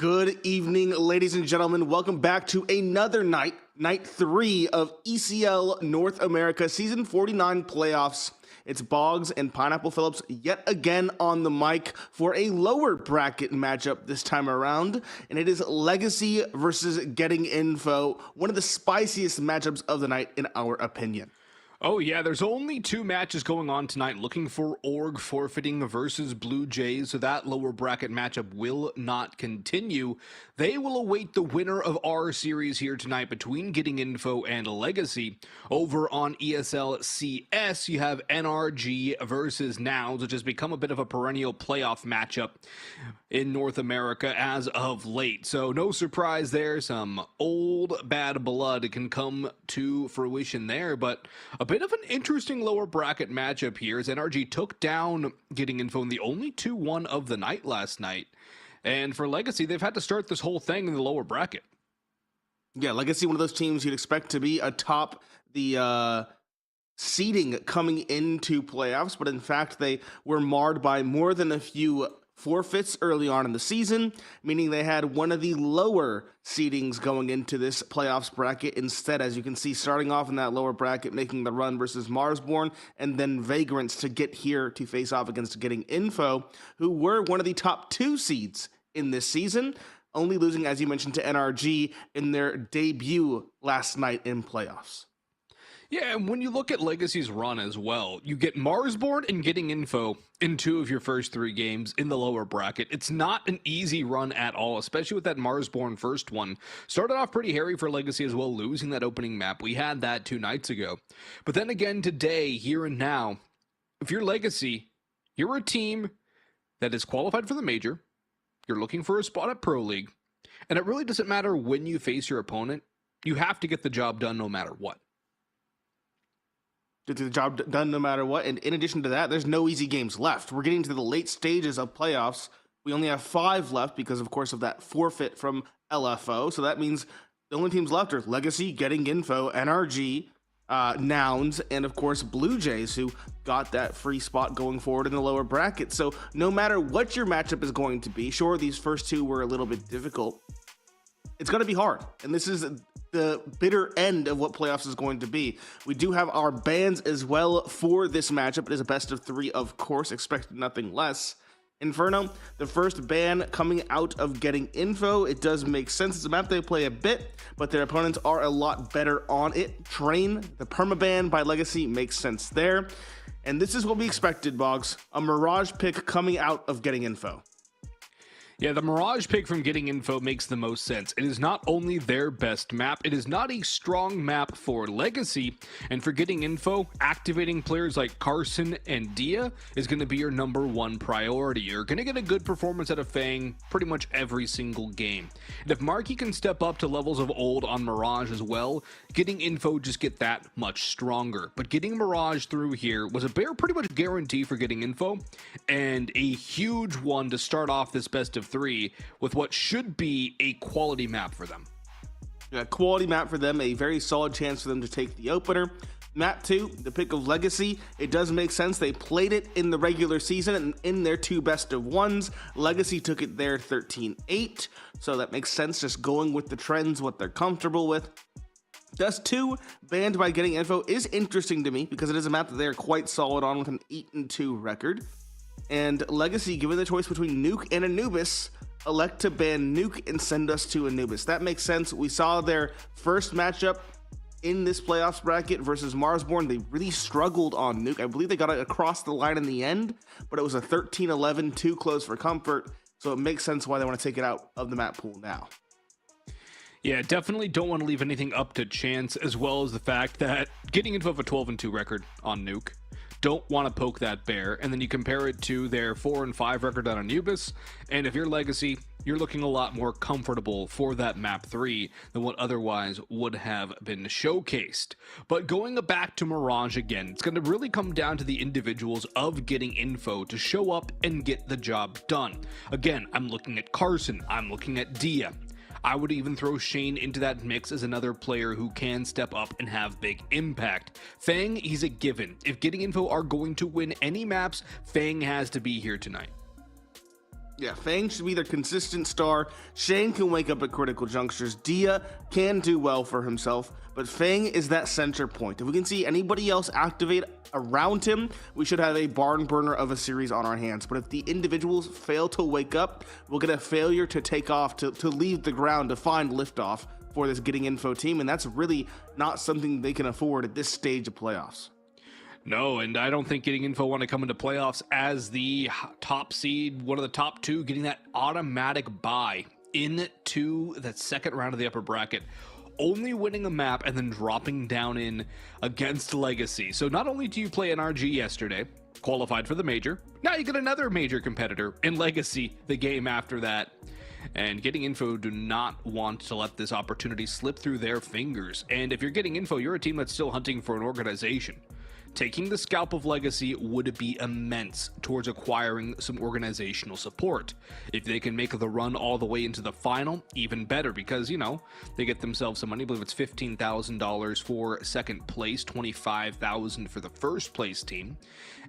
Good evening, ladies and gentlemen. Welcome back to another night 3 of ECL North America Season 49 playoffs. It's Boggs and Pineapple Phillips yet again on the mic for a lower bracket matchup this time around, and it is Legacy versus Getting Info, one of the spiciest matchups of the night in our opinion. Oh yeah, there's only two matches going on tonight, looking for Org forfeiting versus Blue Jays, so that lower bracket matchup will not continue. They will await the winner of our series here tonight between Getting Info and Legacy. Over on ESL CS, you have NRG versus Nouns, which has become a bit of a perennial playoff matchup in North America as of late. So no surprise there, some old bad blood can come to fruition there, but a bit of an interesting lower bracket matchup here as NRG took down Getting Info in the only 2-1 of the night last night. And for Legacy, they've had to start this whole thing in the lower bracket. Yeah, Legacy, one of those teams you'd expect to be atop the seeding coming into playoffs, but in fact, they were marred by more than a few forfeits early on in the season, meaning they had one of the lower seedings going into this playoffs bracket instead, as you can see, starting off in that lower bracket, making the run versus Marsborn, and then Vagrants to get here to face off against Getting Info, who were one of the top 2 seeds in this season, only losing, as you mentioned, to NRG in their debut last night in playoffs. Yeah, and when you look at Legacy's run as well, you get Marsborn and Getting Info in 2 of your first 3 games in the lower bracket. It's not an easy run at all, especially with that Marsborn first one. Started off pretty hairy for Legacy as well, losing that opening map. We had that 2 nights ago. But then again today, here and now, if you're Legacy, you're a team that is qualified for the major, you're looking for a spot at Pro League, and it really doesn't matter when you face your opponent. You have to get the job done no matter what. Get the job done no matter what, and in addition to that, there's no easy games left. We're getting to the late stages of playoffs. We only have 5 left because, of course, of that forfeit from LFO, so that means the only teams left are Legacy, Getting Info, NRG, Nouns, and, of course, Blue Jays, who got that free spot going forward in the lower bracket. So no matter what your matchup is going to be, sure, these first 2 were a little bit difficult, it's going to be hard, and this is the bitter end of what playoffs is going to be. We do have our bans as well for this matchup. It is a best of 3, of course, expect nothing less. Inferno, the first ban coming out of Getting Info. It does make sense. It's a map they play a bit, but their opponents are a lot better on it. Train, the permaban by Legacy, makes sense there. And this is what we expected, Boggs. A Mirage pick coming out of Getting Info. Yeah, the Mirage pick from Getting Info makes the most sense. It is not only their best map, it is not a strong map for Legacy, and for Getting Info, activating players like Carson and Dia is going to be your number 1 priority. You're going to get a good performance out of Fang pretty much every single game. And if Marky can step up to levels of old on Mirage as well, Getting Info just get that much stronger. But getting Mirage through here was a pretty much guarantee for Getting Info, and a huge one to start off this best of 3 with what should be a quality map for them. Yeah, quality map for them, a very solid chance for them to take the opener. Map 2, the pick of Legacy, it does make sense. They played it in the regular season and in their 2 best of 1s. Legacy took it there 13-8, so that makes sense, just going with the trends, what they're comfortable with. Dust 2, banned by Getting Info, is interesting to me because it is a map that they're quite solid on with an 8-2 record. And Legacy, given the choice between Nuke and Anubis, elect to ban Nuke and send us to Anubis. That makes sense. We saw their first matchup in this playoffs bracket versus Marsborn. They really struggled on Nuke. I believe they got it across the line in the end, but it was a 13-11, too close for comfort. So it makes sense why they want to take it out of the map pool now. Yeah, definitely don't want to leave anything up to chance, as well as the fact that Getting Info of a 12-2 record on Nuke. Don't want to poke that bear, and then you compare it to their 4-5 record on Anubis, and if you're Legacy, you're looking a lot more comfortable for that map 3 than what otherwise would have been showcased. But going back to Mirage again, it's going to really come down to the individuals of Getting Info to show up and get the job done. Again, I'm looking at Carson, I'm looking at Dia. I would even throw Shane into that mix as another player who can step up and have big impact. Fang, he's a given. If Getting Info are going to win any maps, Fang has to be here tonight. Yeah, Fang should be their consistent star. Shane can wake up at critical junctures. Dia can do well for himself, but Fang is that center point. If we can see anybody else activate around him, we should have a barn burner of a series on our hands. But if the individuals fail to wake up, we'll get a failure to take off, to leave the ground, to find liftoff for this Getting Info team, and that's really not something they can afford at this stage of playoffs. No, and I don't think Getting Info want to come into playoffs as the top seed, one of the top two, getting that automatic bye into that second round of the upper bracket, only winning a map and then dropping down in against Legacy. So not only do you play NRG yesterday, qualified for the major, now you get another major competitor in Legacy the game after that. And Getting Info do not want to let this opportunity slip through their fingers. And if you're Getting Info, you're a team that's still hunting for an organization. Taking the scalp of Legacy would be immense towards acquiring some organizational support. If they can make the run all the way into the final, even better, because, you know, they get themselves some money. I believe it's $15,000 for second place, $25,000 for the first place team.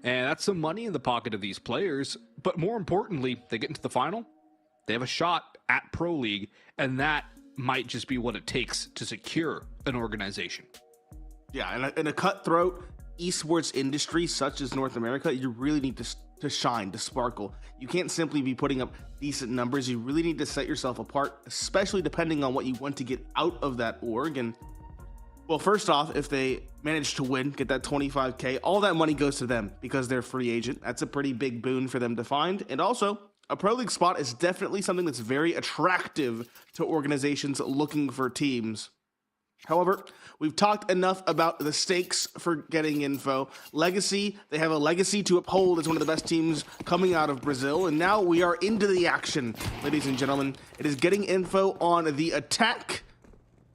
And that's some money in the pocket of these players. But more importantly, they get into the final, they have a shot at Pro League, and that might just be what it takes to secure an organization. Yeah, in a cutthroat esports industry such as North America, you really need to shine, to sparkle. You can't simply be putting up decent numbers. You really need to set yourself apart, especially depending on what you want to get out of that org. And well, first off, if they manage to win, get that 25K, all that money goes to them because they're free agent. That's a pretty big boon for them to find. And also, a Pro League spot is definitely something that's very attractive to organizations looking for teams. However, we've talked enough about the stakes for Getting Info. Legacy, they have a legacy to uphold as one of the best teams coming out of Brazil, and now we are into the action, ladies and gentlemen. It is Getting Info on the attack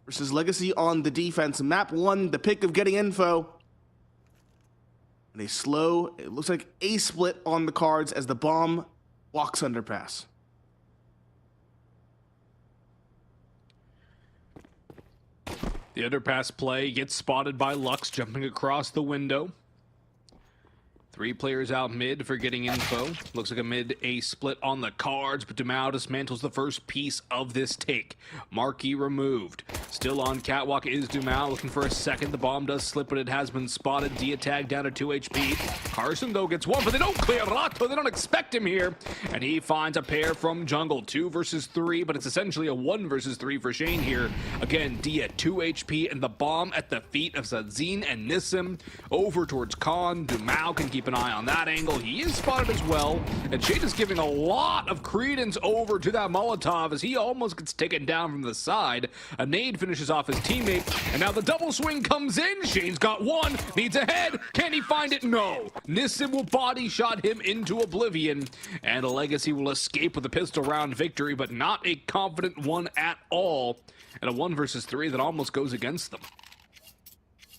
versus Legacy on the defense. Map 1, the pick of Getting Info. And a slow, it looks like a split on the cards as the bomb walks underpass. The underpass play gets spotted by Lux jumping across the window. 3 players out mid for Getting Info. Looks like a mid-A split on the cards, but Dumao dismantles the first piece of this take. Marquee removed. Still on catwalk is Dumao, looking for a second. The bomb does slip, but it has been spotted. Dia tag down to 2 HP. Carson, though, gets one, but they don't clear Rato. They don't expect him here. And he finds a pair from jungle. 2 versus 3, but it's essentially a 1 versus 3 for Shane here. Again, Dia, 2 HP, and the bomb at the feet of Zadzine and Nissim. Over towards Khan. Dumao can keep an eye on that angle. He is spotted as well, and Shane is giving a lot of credence over to that Molotov as he almost gets taken down from the side. A nade finishes off his teammate, and now the double swing comes in. Shane's got one, needs a head. Can he find it? No. Nissim will body shot him into oblivion, and a Legacy will escape with a pistol round victory, but not a confident one at all, and a 1 versus 3 that almost goes against them.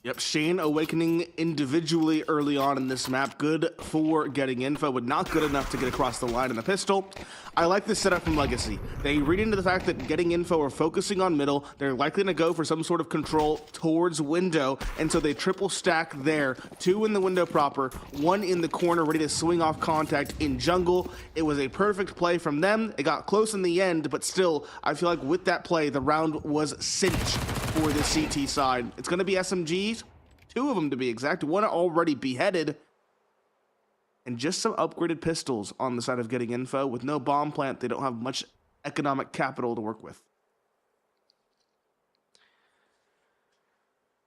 Yep, Shane awakening individually early on in this map. Good for Getting Info, but not good enough to get across the line in the pistol. I like this setup from Legacy. They read into the fact that Getting Info are focusing on middle. They're likely to go for some sort of control towards window, and so they triple stack there. 2 in the window proper, 1 in the corner ready to swing off contact in jungle. It was a perfect play from them. It got close in the end, but still, I feel like with that play, the round was cinched for the CT side. It's going to be SMGs, 2 of them to be exact, 1 already beheaded, and just some upgraded pistols on the side of Getting Info. With no bomb plant, they don't have much economic capital to work with.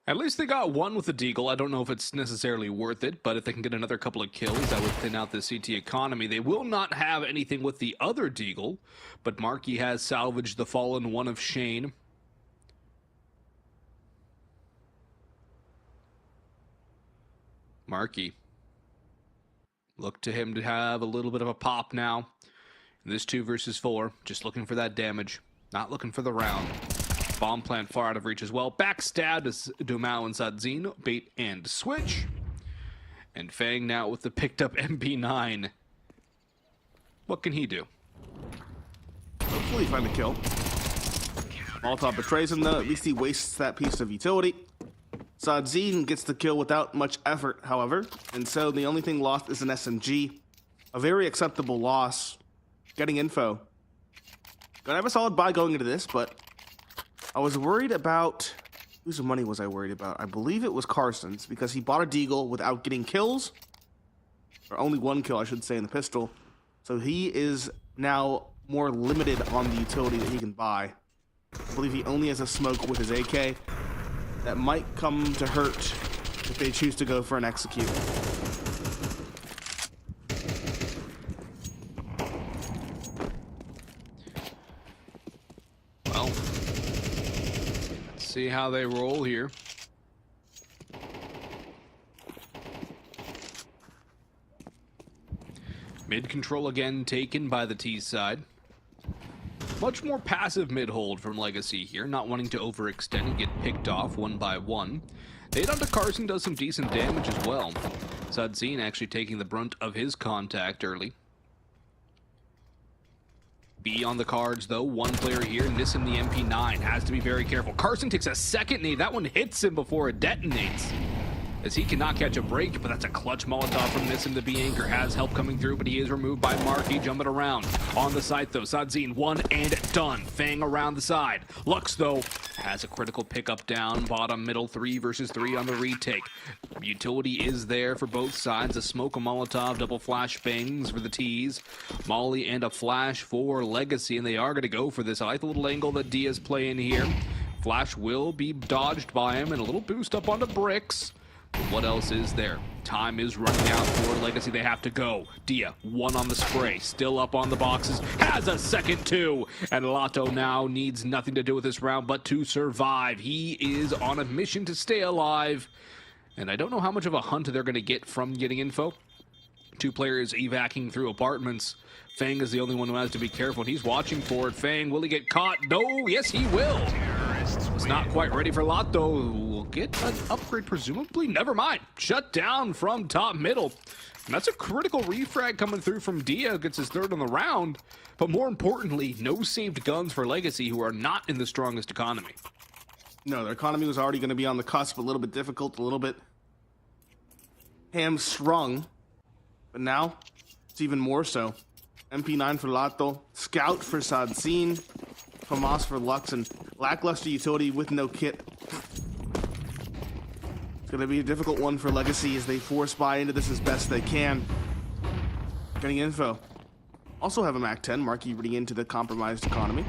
At least they got 1 with the deagle. I don't know if it's necessarily worth it, but if they can get another couple of kills, that would thin out the CT economy. They will not have anything with the other deagle, but Marquee has salvaged the fallen one of Shane. Marquee. Look to him to have a little bit of a pop now. This 2 versus 4, just looking for that damage, not looking for the round. Bomb plant far out of reach as well. Backstab is Dumao and Zadzine. Bait and switch. And Fang now with the picked up MP9. What can he do? Hopefully find the kill. Molotov betrays him though. At least he wastes that piece of utility. Zadzine gets the kill without much effort, however, and so the only thing lost is an SMG. A very acceptable loss. getting info. Gonna have a solid buy going into this, but I was worried about... Whose money was I worried about? I believe it was Carson's, because he bought a deagle without getting kills. Or only one kill, I should say, in the pistol. So he is now more limited on the utility that he can buy. I believe he only has a smoke with his AK. That might come to hurt if they choose to go for an execute. Well, let's see how they roll here. Mid control again taken by the T side. Much more passive mid hold from Legacy here, not wanting to overextend and get picked off one by one. Nade onto Carson does some decent damage as well. Sadzine actually taking the brunt of his contact early. B on the cards though, one player here, Nissim the MP9 has to be very careful. Carson takes a second nade, that one hits him before it detonates. As he cannot catch a break, but that's a clutch Molotov from Nissim. The B-Anchor has help coming through, but he is removed by Marky, jumping around. On the site, though, Sadzine, one and done. Fang around the side. Lux, though, has a critical pickup down. Bottom, middle, 3 versus 3 on the retake. Utility is there for both sides. A smoke, a Molotov, double flash bangs for the T's. Molly and a flash for Legacy, and they are going to go for this. I like the little angle that Dia's playing here. Flash will be dodged by him, and a little boost up onto bricks. What else is there? Time is running out for Legacy. They have to go. Dia, one on the spray. Still up on the boxes. Has a second two. And Lato now needs nothing to do with this round but to survive. He is on a mission to stay alive. And I don't know how much of a hunt they're going to get from getting info. 2 players evacing through apartments. Fang is the only one who has to be careful. And he's watching for it. Fang, will he get caught? No, yes he will. It's not quite ready for Lato. Will get an upgrade presumably. Never mind. Shut down from top middle. And that's a critical refrag coming through from Dia. Gets his 3rd on the round. But more importantly, no saved guns for Legacy, who are not in the strongest economy. No, their economy was already going to be on the cusp, a little bit difficult, a little bit hamstrung. But now, it's even more so. MP9 for Lato, Scout for Sadzine, Famas for Lux, and lackluster utility with no kit. It's going to be a difficult one for Legacy as they force buy into this as best they can. Getting info. Also have a MAC-10, Marky reading into the compromised economy.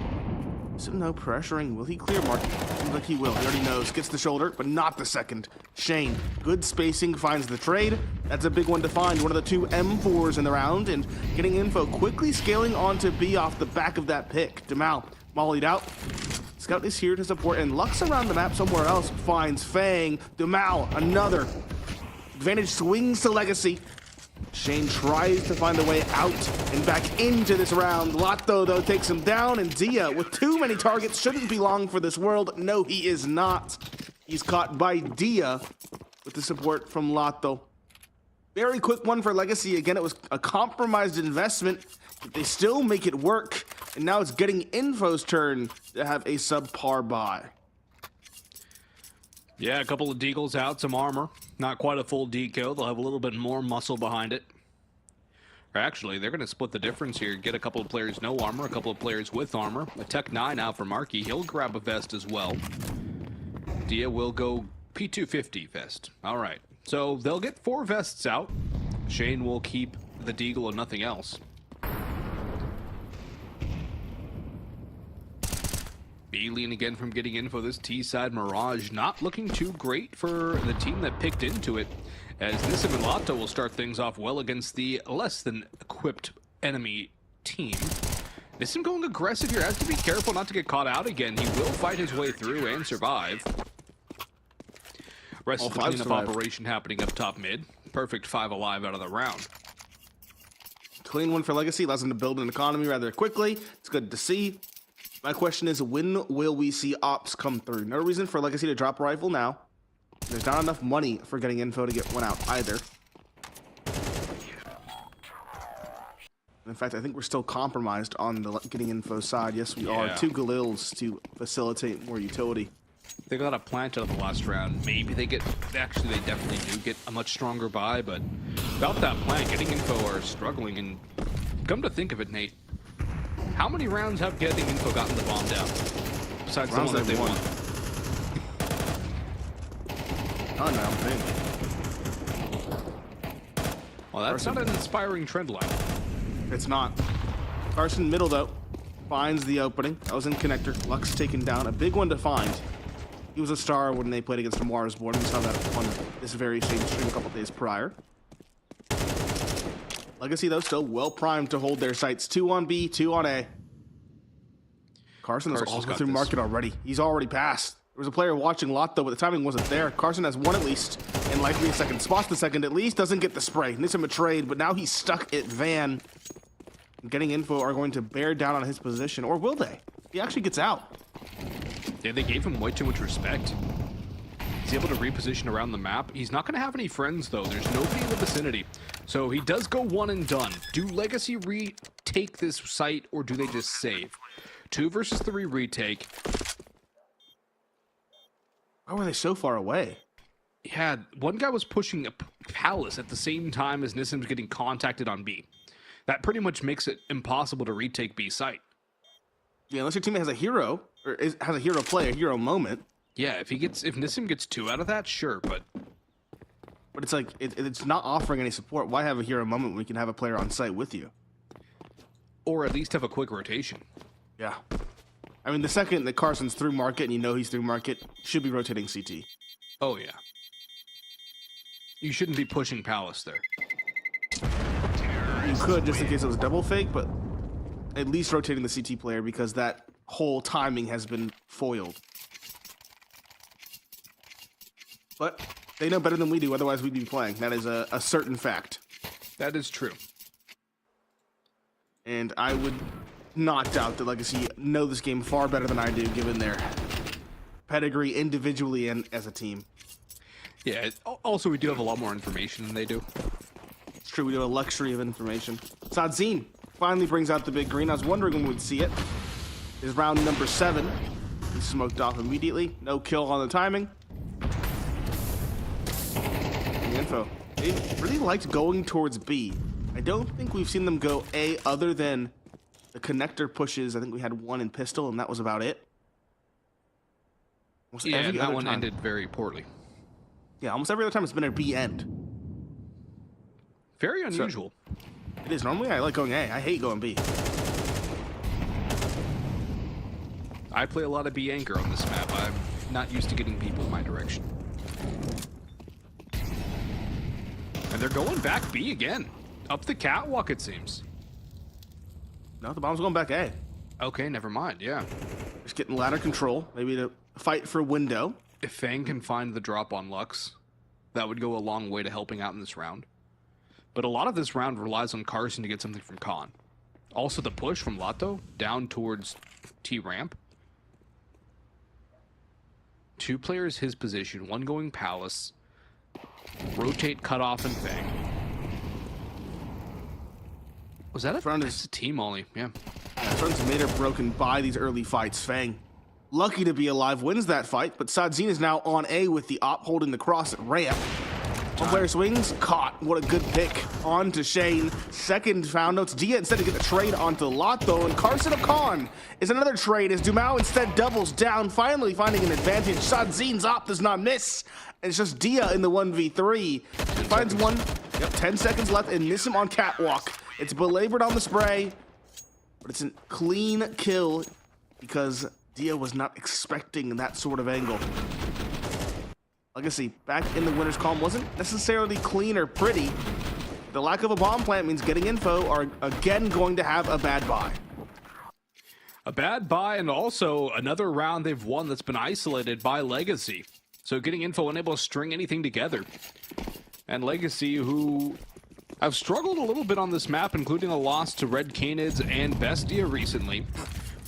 So no pressuring. Will he clear Marky? Seems like he will. He already knows. Gets the shoulder, but not the second. Shane, good spacing, finds the trade. That's a big one to find. One of the 2 M4s in the round, and getting info. Quickly scaling onto B off the back of that pick. Demal, mollied out. Scout is here to support, and Lux around the map somewhere else finds Fang. Demal, another. Advantage swings to Legacy. Shane tries to find a way out and back into this round. Lato, though, takes him down, and Dia, with too many targets, shouldn't be long for this world. No, he is not. He's caught by Dia with the support from Lato. Very quick one for Legacy. Again, it was a compromised investment, but they still make it work. And now it's getting Info's turn to have a subpar buy. Yeah, a couple of deagles out, some armor. Not quite a full deco. They'll have a little bit more muscle behind it. Or actually, they're going to split the difference here. Get a couple of players no armor, a couple of players with armor. A Tech 9 out for Marky. He'll grab a vest as well. Dia will go P250 vest. All right. So they'll get 4 vests out. Shane will keep the deagle and nothing else. Alien again from getting info. This T-side Mirage not looking too great for the team that picked into it, as Nissim and Lato will start things off well against the less than equipped enemy team. Nissim going aggressive here, has to be careful not to get caught out again. He will fight his way through and survive. Rest of the cleanup operation happening up top mid. Perfect 5 alive out of the round. Clean one for Legacy, allows them to build an economy rather quickly. It's good to see. My question is, when will we see ops come through? No reason for Legacy to drop a rifle now. There's not enough money for getting info to get one out either. In fact, I think we're still compromised on the getting info side. Yes, we are. 2 Galils to facilitate more utility. They got a plant out of the last round. Maybe they get... Actually, they definitely do get a much stronger buy, but without that plant, getting info are struggling. And come to think of it, Nate, How many rounds have Getting Info gotten the bomb down? Besides the Rounds one that they they've won. Oh, no, I'm saying. Well, that's not an inspiring trend line. It's not. Carson middle, though, finds the opening. That was in connector. Lux taken down. A big one to find. He was a star when they played against Mars Born. We saw that on this very same stream a couple days prior. Legacy, though, still well primed to hold their sights. 2 on B, 2 on A. Carson is also through market already. He's already passed. There was a player watching lot, though, but the timing wasn't there. Carson has one at least, and likely a second. Spots the second at least, doesn't get the spray. Needs him a trade, but now he's stuck at Van. Getting Info are going to bear down on his position, or will they? He actually gets out. Yeah, they gave him way too much respect. He's able to reposition around the map. He's not going to have any friends, though. There's nobody in the vicinity. So he does go one and done. Do Legacy retake this site, or do they just save? 2 versus 3 retake. Why were they so far away? Yeah, one guy was pushing a Palace at the same time as Nissim's getting contacted on B. That pretty much makes it impossible to retake B site. Yeah, unless your teammate has a hero, or has a hero play, a hero moment. Yeah, if Nissim gets 2 out of that, sure, but it's like, it's not offering any support. Why have a hero moment when we can have a player on site with you? Or at least have a quick rotation. Yeah. I mean, the second that Carson's through market and you know he's through market, should be rotating CT. Oh, yeah. You shouldn't be pushing Palace there. You could, just in case it was double fake, but at least rotating the CT player because that whole timing has been foiled. But they know better than we do, otherwise we'd be playing. That is a certain fact. That is true. And I would not doubt that Legacy know this game far better than I do, given their pedigree individually and as a team. Yeah, also we do have a lot more information than they do. It's true, we do a luxury of information. Sadzine finally brings out the big green. I was wondering when we'd see it. It's round number 7. He's smoked off immediately. No kill on the timing. The info. They really liked going towards B. I don't think we've seen them go A other than the connector pushes. I think we had one in pistol, and that was about it. Almost Yeah, every that other one time. ended very poorly. Yeah, almost every other time it's been a B end. Very unusual. It is. Normally I like going A. I hate going B. I play a lot of B anchor on this map. I'm not used to getting people in my direction. And they're going back B again. Up the catwalk, it seems. No, the bomb's going back A. Okay, never mind, yeah. Just getting ladder control. Maybe to fight for window. If Fang can find the drop on Lux, that would go a long way to helping out in this round. But a lot of this round relies on Carson to get something from Khan. Also the push from Lato down towards T-ramp. 2 players his position, 1 going Palace. Rotate, cut off, and Fang. Was that it's a team only, yeah. Front's made or broken by these early fights. Fang, lucky to be alive, wins that fight, but Sadzine is now on A with the op holding the cross at ramp. One player swings, caught. What a good pick. On to Shane. Second found. Notes Dia instead to get the trade onto Lato, and Carson of Khan is another trade as Dumao instead doubles down, finally finding an advantage. Sadzine's op does not miss. And it's just Dia in the 1v3. Finds one. Yep, 10 seconds left, and miss him on catwalk. It's belabored on the spray, but it's a clean kill because Dia was not expecting that sort of angle. Legacy back in the winner's column wasn't necessarily clean or pretty. The lack of a bomb plant means Getting Info are again going to have a bad buy. A bad buy, and also another round they've won that's been isolated by Legacy. So Getting Info unable to string anything together. And Legacy, who have struggled a little bit on this map, including a loss to Red Canids and Bestia recently,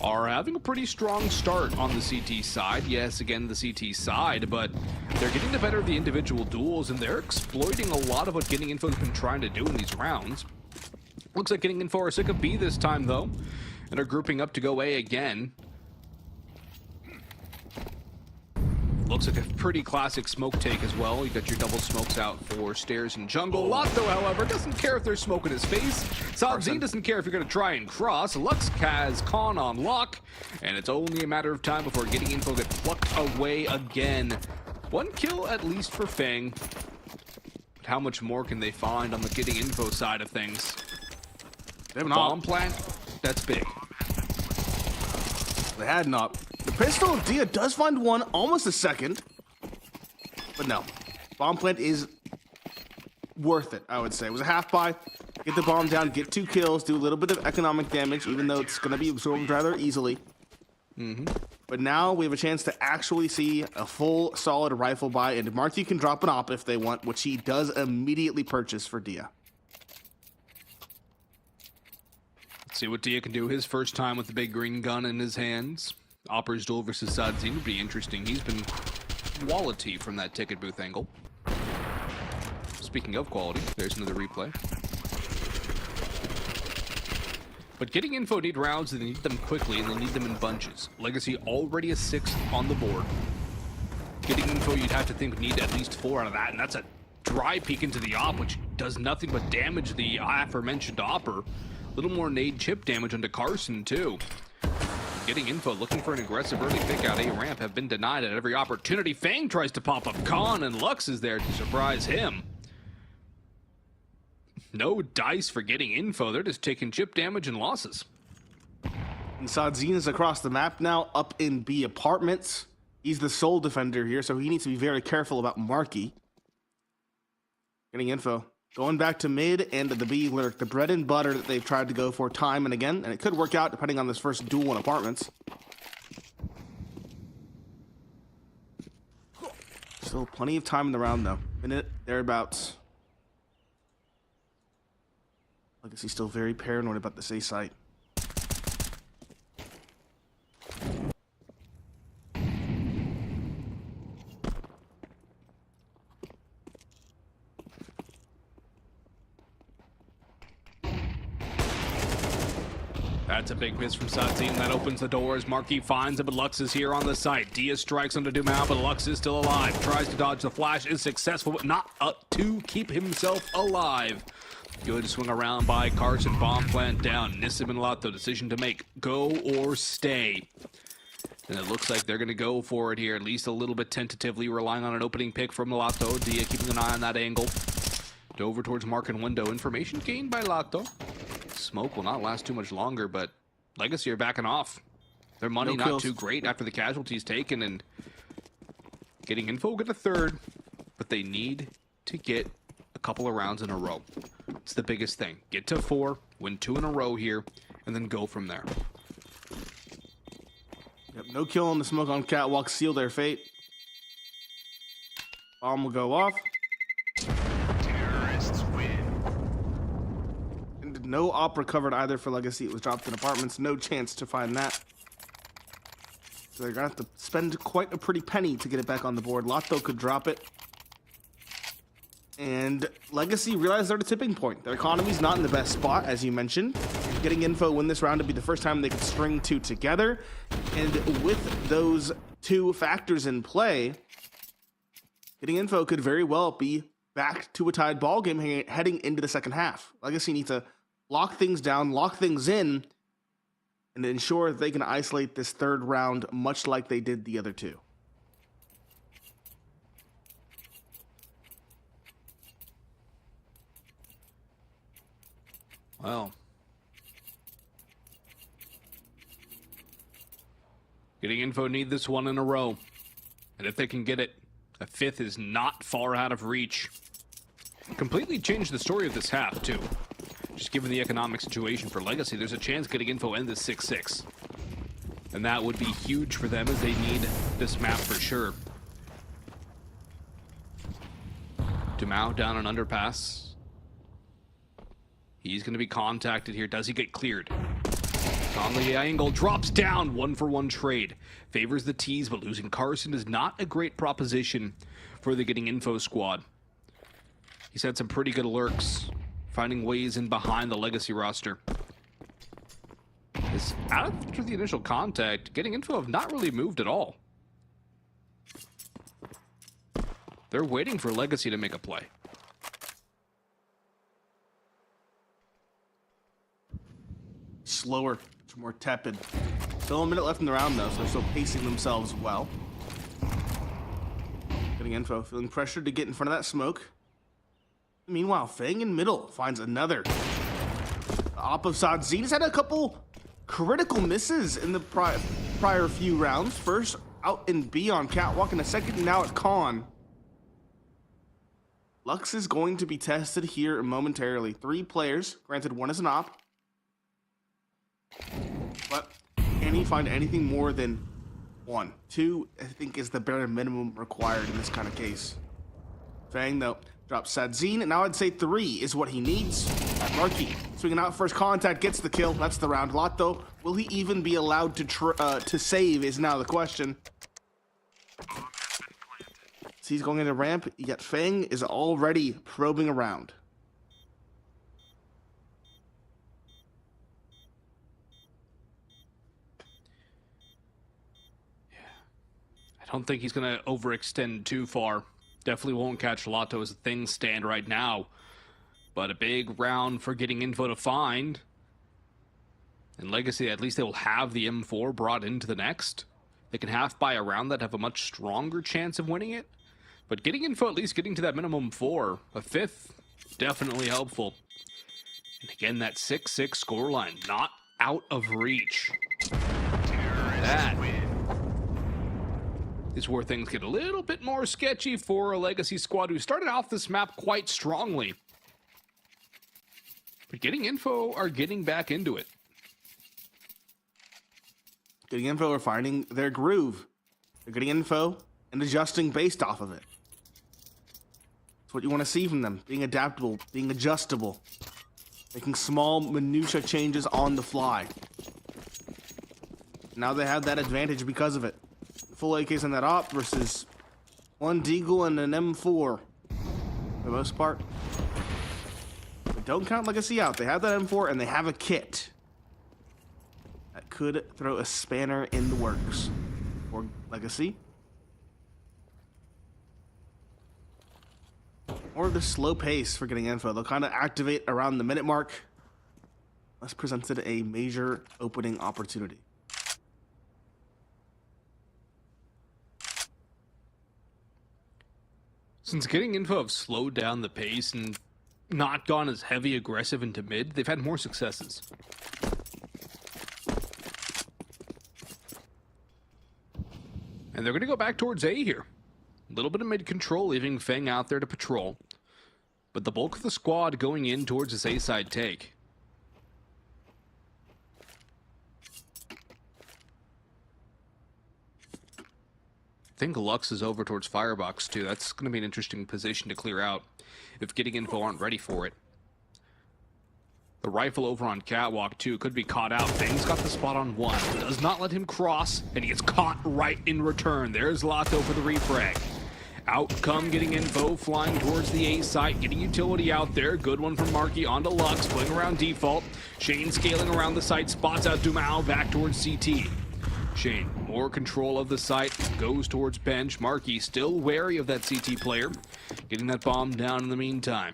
are having a pretty strong start on the CT side. Yes, again, the CT side, but they're getting the better of the individual duels, and they're exploiting a lot of what Getting Info has been trying to do in these rounds. Looks like Getting Info are sick of B this time, though, and are grouping up to go A again. Looks like a pretty classic smoke take as well. You got your double smokes out for stairs and jungle. Lotto, however, doesn't care if they're smoking his face. Sadzine doesn't care if you're going to try and cross. Lux has Khan on lock, and it's only a matter of time before getting info gets plucked away again. One kill at least for Fang. But how much more can they find on the getting info side of things? They have an Bomb op. plant? That's big. They had an op. The pistol, Dia does find one, almost a second. But no. Bomb plant is worth it, I would say. It was a half buy. Get the bomb down, get 2 kills, do a little bit of economic damage, even though it's going to be absorbed rather easily. But now we have a chance to actually see a full, solid rifle buy, and Marty can drop an op if they want, which he does immediately purchase for Dia. Let's see what Dia can do his first time with the big green gun in his hands. Opper's duel versus Sadzine would be interesting. He's been quality from that ticket booth angle. Speaking of quality, there's another replay. But getting info need rounds, and they need them quickly, and they need them in bunches. Legacy already a 6th on the board. Getting info, you'd have to think would need at least 4 out of that, and that's a dry peek into the op, which does nothing but damage the aforementioned Opper. A little more nade chip damage onto Carson, too. Getting info, looking for an aggressive early pick out A ramp, have been denied at every opportunity. Fang tries to pop up Khan, and Lux is there to surprise him. No dice for getting info. They're just taking chip damage and losses. And Sadzine is across the map now, up in B apartments. He's the sole defender here, so he needs to be very careful about Marky. Getting info. Going back to mid and the B lurk, the bread and butter that they've tried to go for time and again, and it could work out depending on this first duel in apartments. Still plenty of time in the round, though. Minute thereabouts. Legacy still very paranoid about this A site. That's a big miss from Sadzine. That opens the doors. Marky finds him, but Lux is here on the site. Dia strikes onto Dumao, but Lux is still alive. Tries to dodge the flash, is successful, but not to keep himself alive. Good swing around by Carson. Bomb plant down. Nissim and Lotto, decision to make. Go or stay. And it looks like they're going to go for it here, at least a little bit tentatively, relying on an opening pick from Lotto. Dia keeping an eye on that angle. Over towards mark and window. Information gained by Lotto. Smoke will not last too much longer, but Legacy are backing off. Their money not too great after the casualties taken, and getting info will get a 3rd, but they need to get a couple of rounds in a row. It's the biggest thing. Get to 4, win 2 in a row here, and then go from there. Yep, no kill on the smoke on catwalk, seal their fate. Bomb will go off. Terrorists win. And no op recovered either for Legacy. It was dropped in apartments. No chance to find that. So they're going to have to spend quite a pretty penny to get it back on the board. Lotto could drop it. And Legacy realized they're at a tipping point. Their economy's not in the best spot, as you mentioned. Getting info win this round would be the first time they could string 2 together. And with those 2 factors in play, getting info could very well be back to a tied ball game heading into the second half. Legacy need to lock things down, lock things in, and ensure that they can isolate this 3rd round much like they did the other 2. Well, getting info need this 1 in a row. And if they can get it, a 5th is not far out of reach. Completely changed the story of this half, too. Just given the economic situation for Legacy, there's a chance getting info end this 6-6. And that would be huge for them as they need this map for sure. Dumao down an underpass. He's going to be contacted here. Does he get cleared? On the angle, drops down. 1-for-1 trade. Favors the tease, but losing Carson is not a great proposition for the getting info squad. He's had some pretty good lurks, finding ways in behind the Legacy roster. After the initial contact, getting info have not really moved at all. They're waiting for Legacy to make a play. Slower, much more tepid. Still a minute left in the round though, so they're still pacing themselves well. Getting info, feeling pressured to get in front of that smoke. Meanwhile, Fang in middle finds another. The op of Sadzine has had a couple critical misses in the prior few rounds. First out in B on Catwalk, and a second now at Con. Lux is going to be tested here momentarily. 3 players, granted one is an op. But can he find anything more than 1? 2, I think, is the bare minimum required in this kind of case. Fang, though, drops Sadzine, and now I'd say 3 is what he needs. Marky, swinging out first contact, gets the kill. That's the round. Lotto, will he even be allowed to save is now the question. So he's going into ramp, yet Fang is already probing around. I don't think he's going to overextend too far. Definitely won't catch Lotto as things stand right now. But a big round for getting info to find. And Legacy, at least they will have the M4 brought into the next. They can half buy a round that have a much stronger chance of winning it. But getting info, at least getting to that minimum 4, a 5th, definitely helpful. And again, that 6-6 scoreline, not out of reach. That is where things get a little bit more sketchy for a Legacy squad who started off this map quite strongly. But getting info are getting back into it. Getting info or finding their groove. They're getting info and adjusting based off of it. That's what you want to see from them. Being adaptable, being adjustable. Making small minutia changes on the fly. Now they have that advantage because of it. Full AKs on that op versus 1 Deagle and an M4 for the most part. But don't count Legacy out. They have that M4 and they have a kit that could throw a spanner in the works for Legacy. Or the slow pace for getting info. They'll kind of activate around the minute mark. Unless presented a major opening opportunity. Since getting info have slowed down the pace and not gone as heavy aggressive into mid, they've had more successes. And they're going to go back towards A here. A little bit of mid control, leaving Feng out there to patrol. But the bulk of the squad going in towards this A side take. I think Lux is over towards Firebox too. That's going to be an interesting position to clear out if getting info aren't ready for it. The rifle over on Catwalk too could be caught out. Fang's got the spot on 1. Does not let him cross, and he gets caught right in return. There's Lotto for the refrag. Out come getting info, flying towards the A site, getting utility out there. Good one from Marky onto Lux, playing around default. Shane scaling around the site, spots out Dumao back towards CT. Shane, more control of the site, goes towards bench. Marky still wary of that CT player, getting that bomb down in the meantime.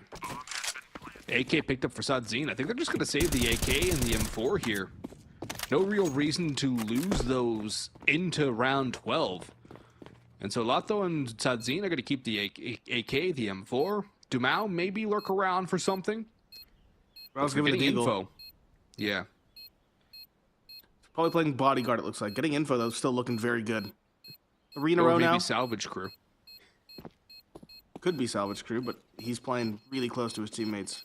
AK picked up for Sadzine. I think they're just going to save the AK and the M4 here. No real reason to lose those into round 12. And so Lotto and Sadzine are going to keep the AK, the M4. Dumao maybe lurk around for something. I was giving the info. Yeah. Probably playing bodyguard, it looks like. Getting info, though, still looking very good. 3 in a row now. Maybe salvage crew. Could be salvage crew, but he's playing really close to his teammates.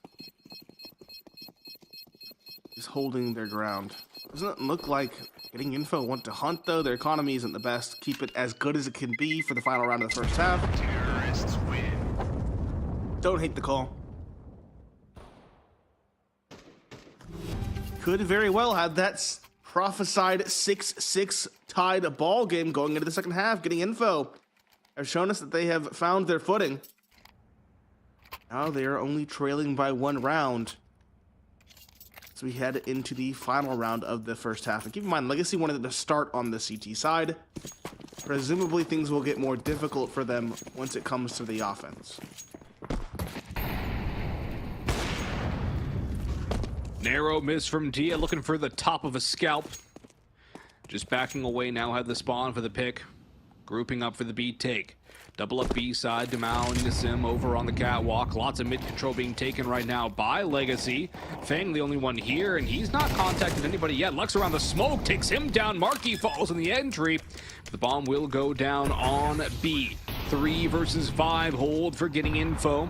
He's holding their ground. Doesn't it look like getting info want to hunt, though? Their economy isn't the best. Keep it as good as it can be for the final round of the first half. Terrorists win. Don't hate the call. Could very well have that prophesied 6-6 tied ball game going into the second half. Getting info have shown us that they have found their footing. Now they are only trailing by 1 round. as we head into the final round of the first half. And keep in mind, Legacy wanted to start on the CT side. Presumably, things will get more difficult for them once it comes to the offense. Narrow miss from Dia, looking for the top of a scalp. Just backing away now, had the spawn for the pick. Grouping up for the B take. Double up B side, Demao and Nassim over on the catwalk. Lots of mid control being taken right now by Legacy. Fang the only one here, and he's not contacted anybody yet. Lux around the smoke, takes him down. Markey falls in the entry. The bomb will go down on B. 3 versus 5 hold for getting info.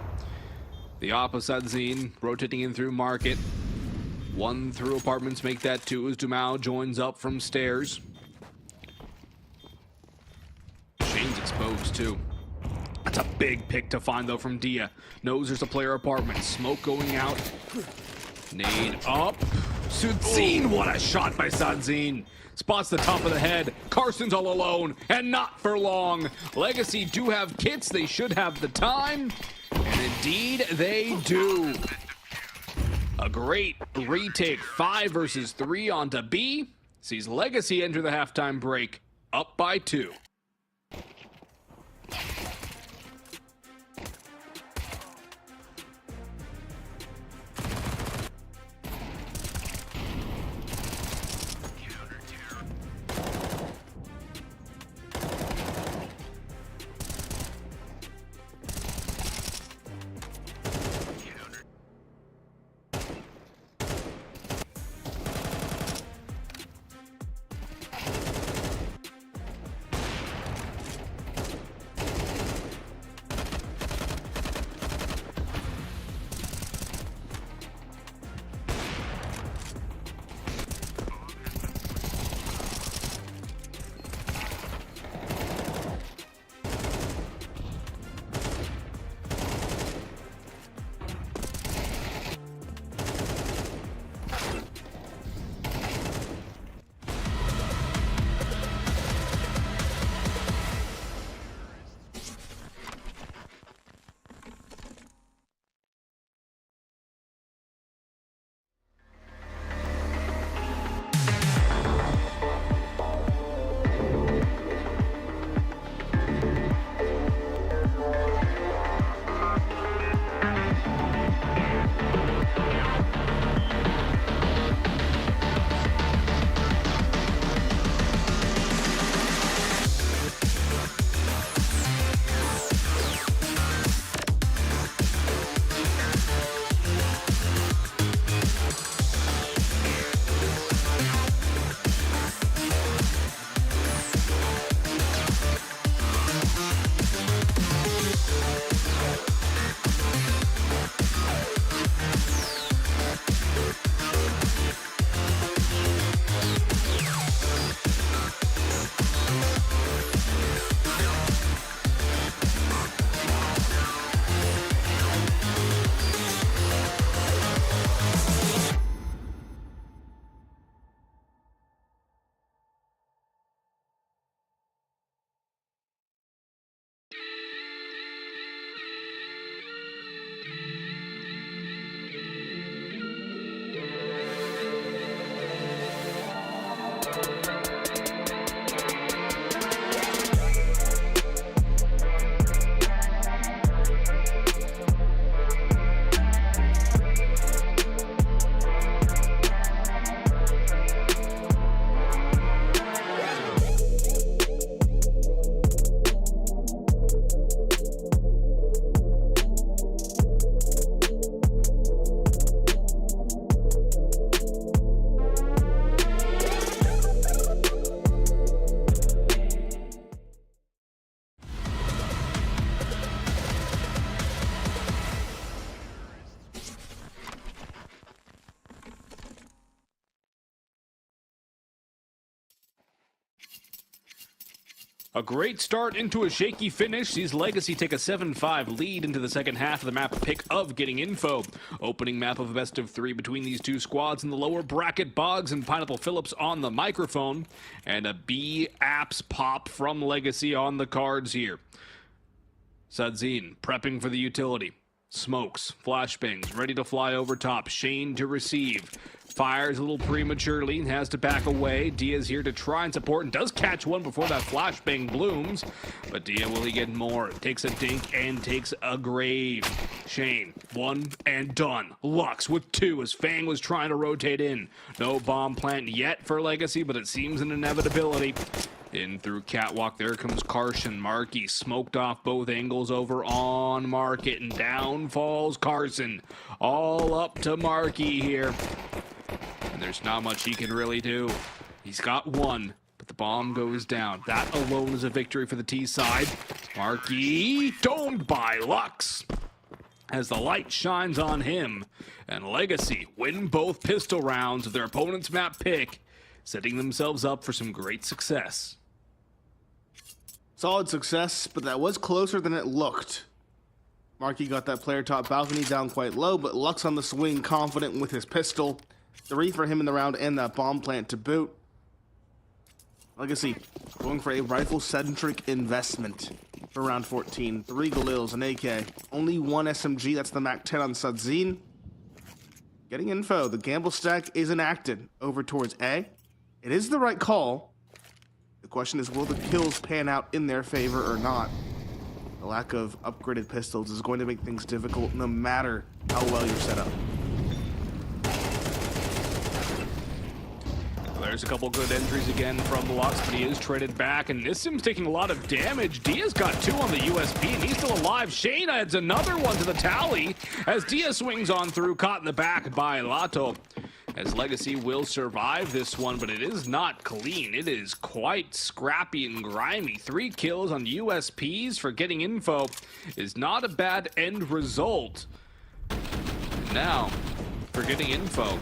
The opposite Zine rotating in through market. 1 through apartments, make that 2 as Demao joins up from stairs. Shane's exposed too. That's a big pick to find though from Dia. Knows there's a player apartment. Smoke going out. Nade up. Sudzine, what a shot by Sudzine. Spots the top of the head. Carson's all alone, and not for long. Legacy do have kits. They should have the time. And indeed, they do. A great retake. 5 versus 3 onto B. Sees Legacy enter the halftime break. Up by 2. A great start into a shaky finish sees Legacy take a 7-5 lead into the second half of the map pick of Getting Info. Opening map of best of 3 between these two squads in the lower bracket. Boggs and Pineapple Phillips on the microphone. And a B apps pop from Legacy on the cards here. Sudzine prepping for the utility. Smokes, flashbangs, ready to fly over top. Shane to receive. Fires a little prematurely and has to back away. Dia's here to try and support and does catch one before that flashbang blooms. But Dia, will he get more? Takes a dink and takes a grave. Shane, one and done. Lux with two as Fang was trying to rotate in. No bomb plant yet for Legacy, but it seems an inevitability. In through Catwalk, there comes Carson. Markey smoked off both angles over on Market, and down falls Carson. All up to Markey here. And there's not much he can really do. He's got one, but the bomb goes down. That alone is a victory for the T side. Markey domed by Lux as the light shines on him. And Legacy win both pistol rounds of their opponent's map pick, setting themselves up for some great success. Solid success, but that was closer than it looked. Markey got that player top balcony down quite low, but Lux on the swing, confident with his pistol. 3 for him in the round and that bomb plant to boot. Legacy going for a rifle-centric investment for round 14. 3 Galils, an AK, only 1 SMG, that's the MAC-10 on Sadzine. Getting info, the gamble stack is enacted over towards A. It is the right call. The question is, will the kills pan out in their favor or not? The lack of upgraded pistols is going to make things difficult no matter how well you're set up. There's a couple good entries again from Lux, but he is traded back, and Nissim's taking a lot of damage. Dia's got 2 on the USP, and he's still alive. Shane adds another one to the tally as Dia swings on through, caught in the back by Lato. As Legacy will survive this one, but it is not clean. It is quite scrappy and grimy. 3 kills on USPs for getting info is not a bad end result. Now, for getting info,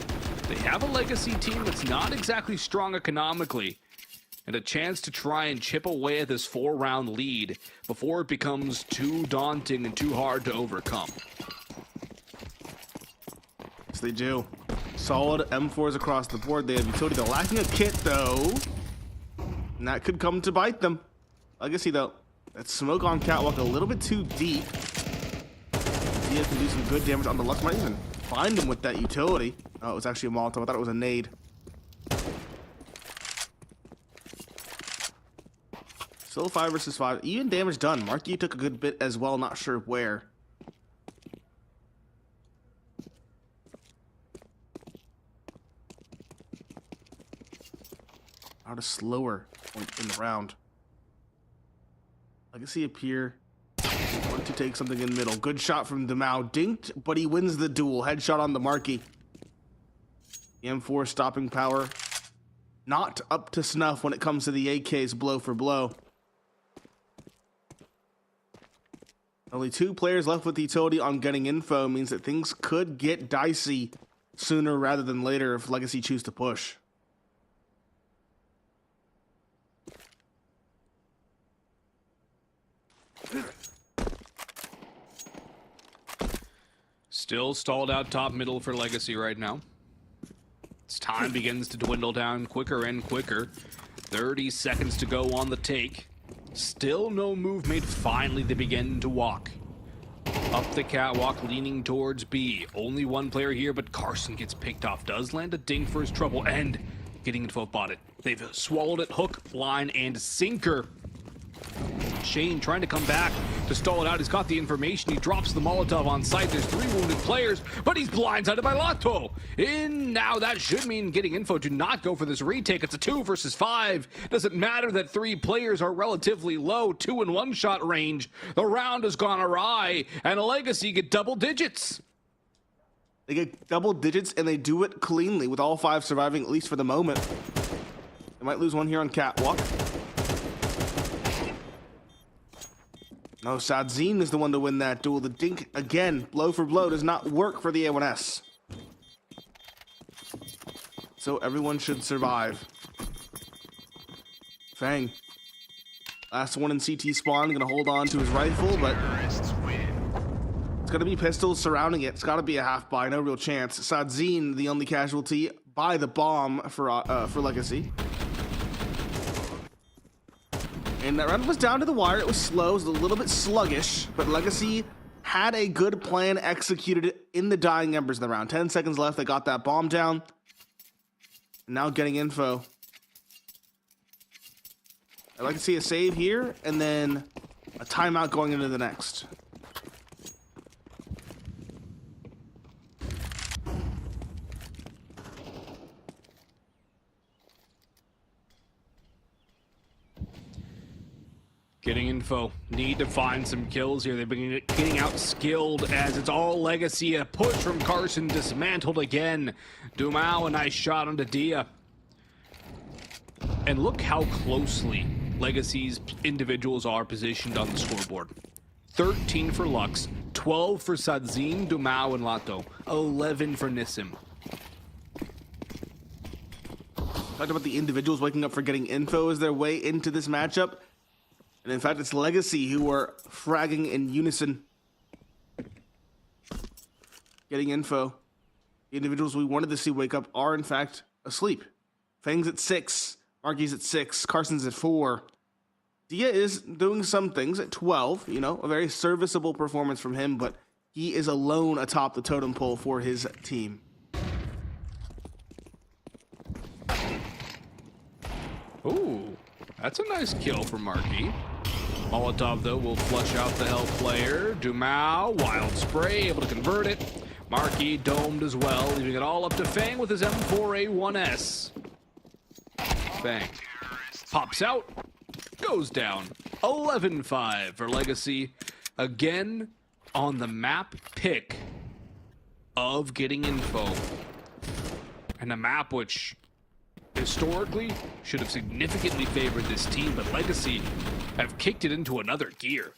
they have a Legacy team that's not exactly strong economically, and a chance to try and chip away at this 4-round lead before it becomes too daunting and too hard to overcome. Yes, they do. Solid M4s across the board. They have utility. They're lacking a kit, though, and that could come to bite them. Legacy, though, that smoke on Catwalk a little bit too deep. Dia can do some good damage on the Lux. Might even find him with that utility. Oh, it was actually a Molotov. I thought it was a nade. Still 5 versus 5. Even damage done. Markey took a good bit as well. Not sure where. Out a slower point in the round. Legacy appear. Want to take something in the middle. Good shot from Demau. Dinked, but he wins the duel. Headshot on the Markey. The M4 stopping power. Not up to snuff when it comes to the AK's blow for blow. Only 2 players left with the utility on getting info means that things could get dicey sooner rather than later if Legacy choose to push. Still stalled out top middle for Legacy right now. Its time begins to dwindle down quicker and quicker. 30 seconds to go on the take. Still no move made. Finally, they begin to walk. Up the catwalk, leaning towards B. Only 1 player here, but Carson gets picked off. Does land a ding for his trouble, and getting info botted. They've swallowed it hook, line, and sinker. Shane trying to come back to stall it out. He's got the information. He drops the Molotov on site. There's 3 wounded players, but he's blindsided by Lato. In now, that should mean getting info to not go for this retake. It's a 2 versus 5. Doesn't matter that 3 players are relatively low, 2 in 1 shot range. The round has gone awry, and Legacy get double digits. They get double digits, and they do it cleanly with all 5 surviving, at least for the moment. They might lose one here on Catwalk. No, Sadzine is the one to win that duel. The dink, again, blow for blow, does not work for the A1S. So everyone should survive. Fang. Last one in CT spawn, gonna hold on to his rifle, but it's gonna be pistols surrounding it. It's gotta be a half buy, no real chance. Sadzine, the only casualty by the bomb for Legacy. And that round was down to the wire. It was slow, it was a little bit sluggish, but Legacy had a good plan executed in the dying embers of the round. 10 seconds left. They got that bomb down. And now getting info. I'd like to see a save here and then a timeout going into the next. Getting info. Need to find some kills here. They've been getting out-skilled as it's all Legacy. A push from Carson dismantled again. Dumao, a nice shot onto Dia. And look how closely Legacy's individuals are positioned on the scoreboard. 13 for Lux, 12 for Sadzin, Dumao, and Lato, 11 for Nissim. Talked about the individuals waking up for getting info as their way into this matchup. And in fact, it's Legacy who are fragging in unison. Getting info. The individuals we wanted to see wake up are, in fact, asleep. Fang's at 6. Marky's at 6. Carson's at 4. Dia is doing some things at 12. You know, a very serviceable performance from him, but he is alone atop the totem pole for his team. Ooh, that's a nice kill for Marky. Molotov, though, will flush out the health player. Dumao, wild spray, able to convert it. Marky domed as well, leaving it all up to Fang with his M4A1S. Fang pops out, goes down. 11-5 for Legacy. Again, on the map pick of getting info. And a map which historically should have significantly favored this team, but Legacy have kicked it into another gear.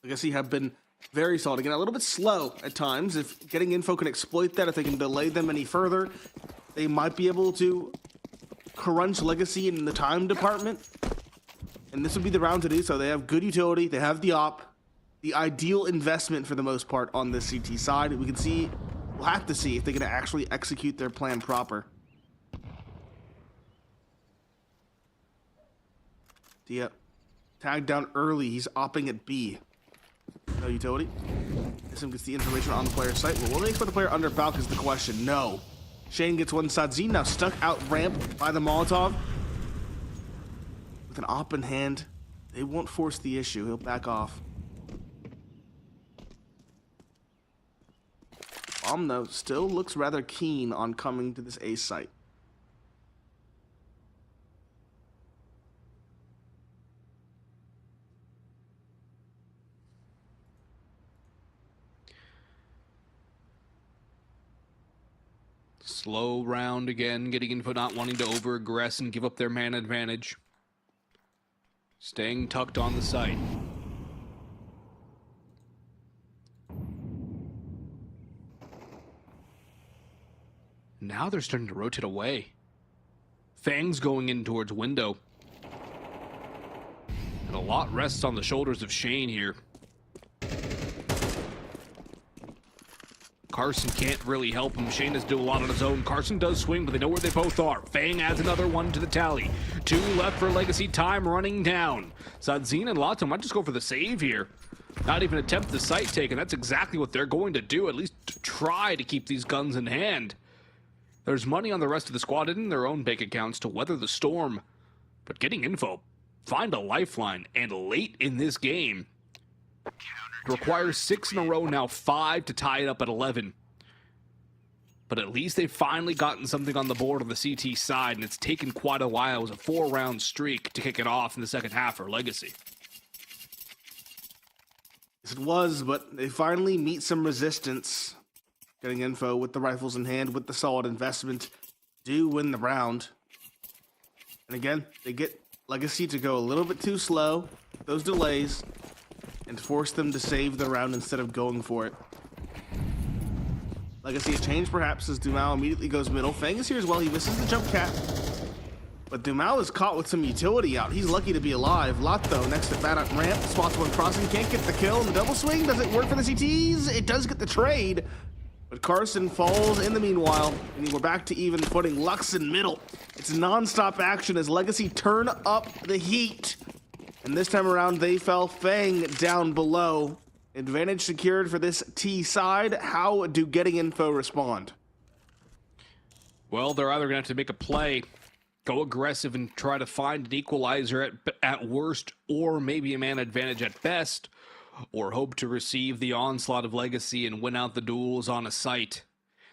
Legacy have been very solid. Again, a little bit slow at times. If getting info can exploit that, if they can delay them any further, they might be able to crunch Legacy in the time department. And this would be the round to do so. They have good utility. They have the op. The ideal investment for the most part on the CT side. We can see, we'll have to see if they can actually execute their plan proper. Dia tagged down early. He's opping at B. No utility. Nissim gets the information on the player's site. Well, will they expect the player under Balk is the question. No. Shane gets one. Sadzin now stuck out ramp by the Molotov. With an op in hand, they won't force the issue. He'll back off. Bomb, though, still looks rather keen on coming to this A site. Slow round again, getting info, not wanting to over-aggress and give up their man advantage. Staying tucked on the site. Now they're starting to rotate away. Fang's going in towards window. And a lot rests on the shoulders of Shane here. Carson can't really help him. Shane has to do a lot on his own. Carson does swing, but they know where they both are. Fang adds another one to the tally. 2 left for Legacy. Time running down. Sadzin and Lato might just go for the save here. Not even attempt the site take, and that's exactly what they're going to do. At least try to keep these guns in hand. There's money on the rest of the squad in their own bank accounts to weather the storm. But getting info, find a lifeline, and late in this game, it requires 6 in a row, now 5 to tie it up at 11. But at least they've finally gotten something on the board on the CT side, and it's taken quite a while. It was a 4-round streak to kick it off in the second half for Legacy. Yes, it was, but they finally meet some resistance. Getting info with the rifles in hand, with the solid investment, do win the round. And again, they get Legacy to go a little bit too slow, those delays, and force them to save the round instead of going for it. Legacy a change perhaps as Dumao immediately goes middle. Fang is here as well. He misses the jump cap. But Dumao is caught with some utility out. He's lucky to be alive. Lato next to Bad up ramp. Spots one crossing. Can't get the kill. And the double swing doesn't work for the CTs. It does get the trade. But Carson falls in the meanwhile. And we're back to even footing. Lux in middle. It's non-stop action as Legacy turn up the heat. And And this time around, they fell. Fang down below. Advantage secured for this T side. How do Getting Info respond? Well, they're either going to have to make a play, go aggressive, and try to find an equalizer at worst, or maybe a man advantage at best, or hope to receive the onslaught of Legacy and win out the duels on a site.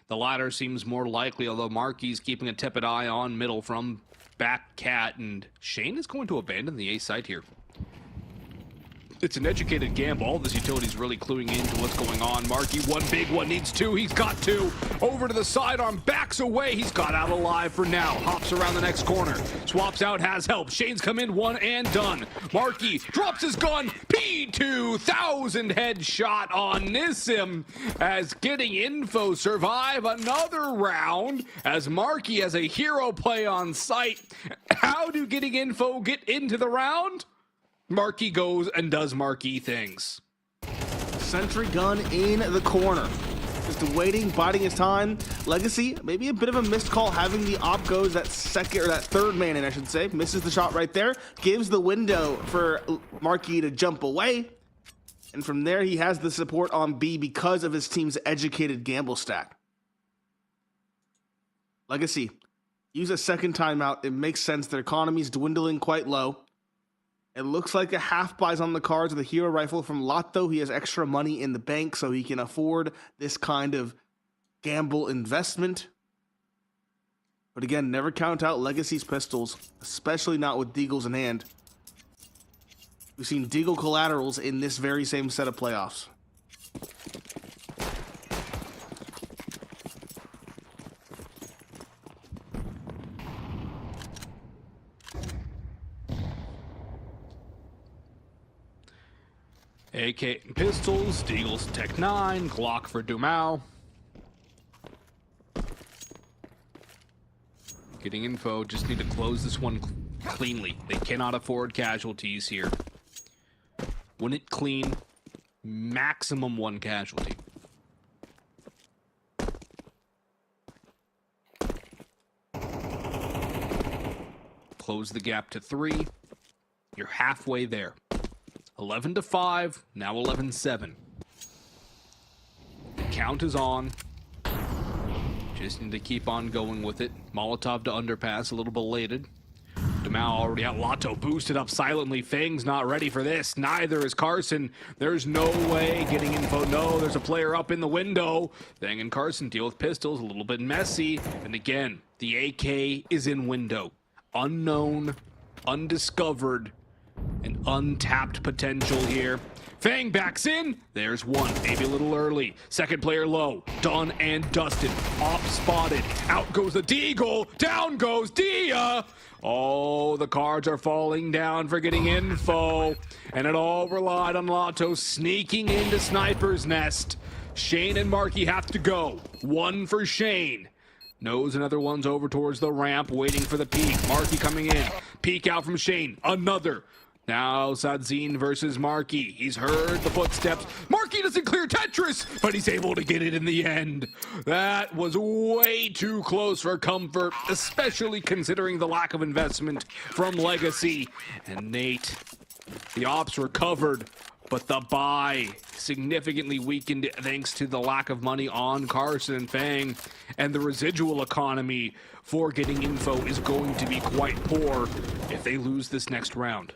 The latter seems more likely, although Marky's keeping a tepid eye on middle from back Cat, and Shane is going to abandon the A site here. It's an educated gamble. All this utility's really cluing into what's going on. Marky, one big one, needs two. He's got two. Over to the sidearm, backs away. He's got out alive for now. Hops around the next corner. Swaps out, has help. Shane's come in, one and done. Marky drops his gun. P2000 headshot on Nissim as Getting Info survive another round as Marky has a hero play on site. How do Getting Info get into the round? Marky goes and does Marky things. Sentry gun in the corner. Just waiting, biding his time. Legacy, maybe a bit of a missed call having the op goes that second or that third man in, I should say. Misses the shot right there. Gives the window for Marky to jump away. And from there, he has the support on B because of his team's educated gamble stack. Legacy, use a second timeout. It makes sense. Their economy's dwindling quite low. It looks like a half buys on the cards with a hero rifle from Lotto. He has extra money in the bank, so he can afford this kind of gamble investment. But again, never count out Legacy's pistols, especially not with Deagles in hand. We've seen Deagle collaterals in this very same set of playoffs. AK pistols, Deagle's Tech 9, Glock for Dumao. Getting Info, just need to close this one cleanly. They cannot afford casualties here. Win it clean, maximum one casualty. Close the gap to 3. You're halfway there. 11-5, now 11-7. The count is on. Just need to keep on going with it. Molotov to underpass, a little belated. Dumao already out. Lotto boosted up silently. Fang's not ready for this. Neither is Carson. There's no way. Getting Info. No, there's a player up in the window. Fang and Carson deal with pistols. A little bit messy. And again, the AK is in window. Unknown, undiscovered, and untapped potential here. Fang backs in. There's one. Maybe a little early. Second player low. Done and dusted. Off spotted. Out goes the Deagle. Down goes Dia. Oh, the cards are falling down for Getting Info. And it all relied on Lotto sneaking into Sniper's Nest. Shane and Marky have to go. One for Shane. Knows another one's over towards the ramp, waiting for the peek. Marky coming in. Peek out from Shane. Another. Now Sadzine versus Marky. He's heard the footsteps. Marky doesn't clear Tetris, but he's able to get it in the end. That was way too close for comfort, especially considering the lack of investment from Legacy. And Nate, the ops recovered, but the buy significantly weakened thanks to the lack of money on Carson and Fang. And the residual economy for Getting Info is going to be quite poor if they lose this next round.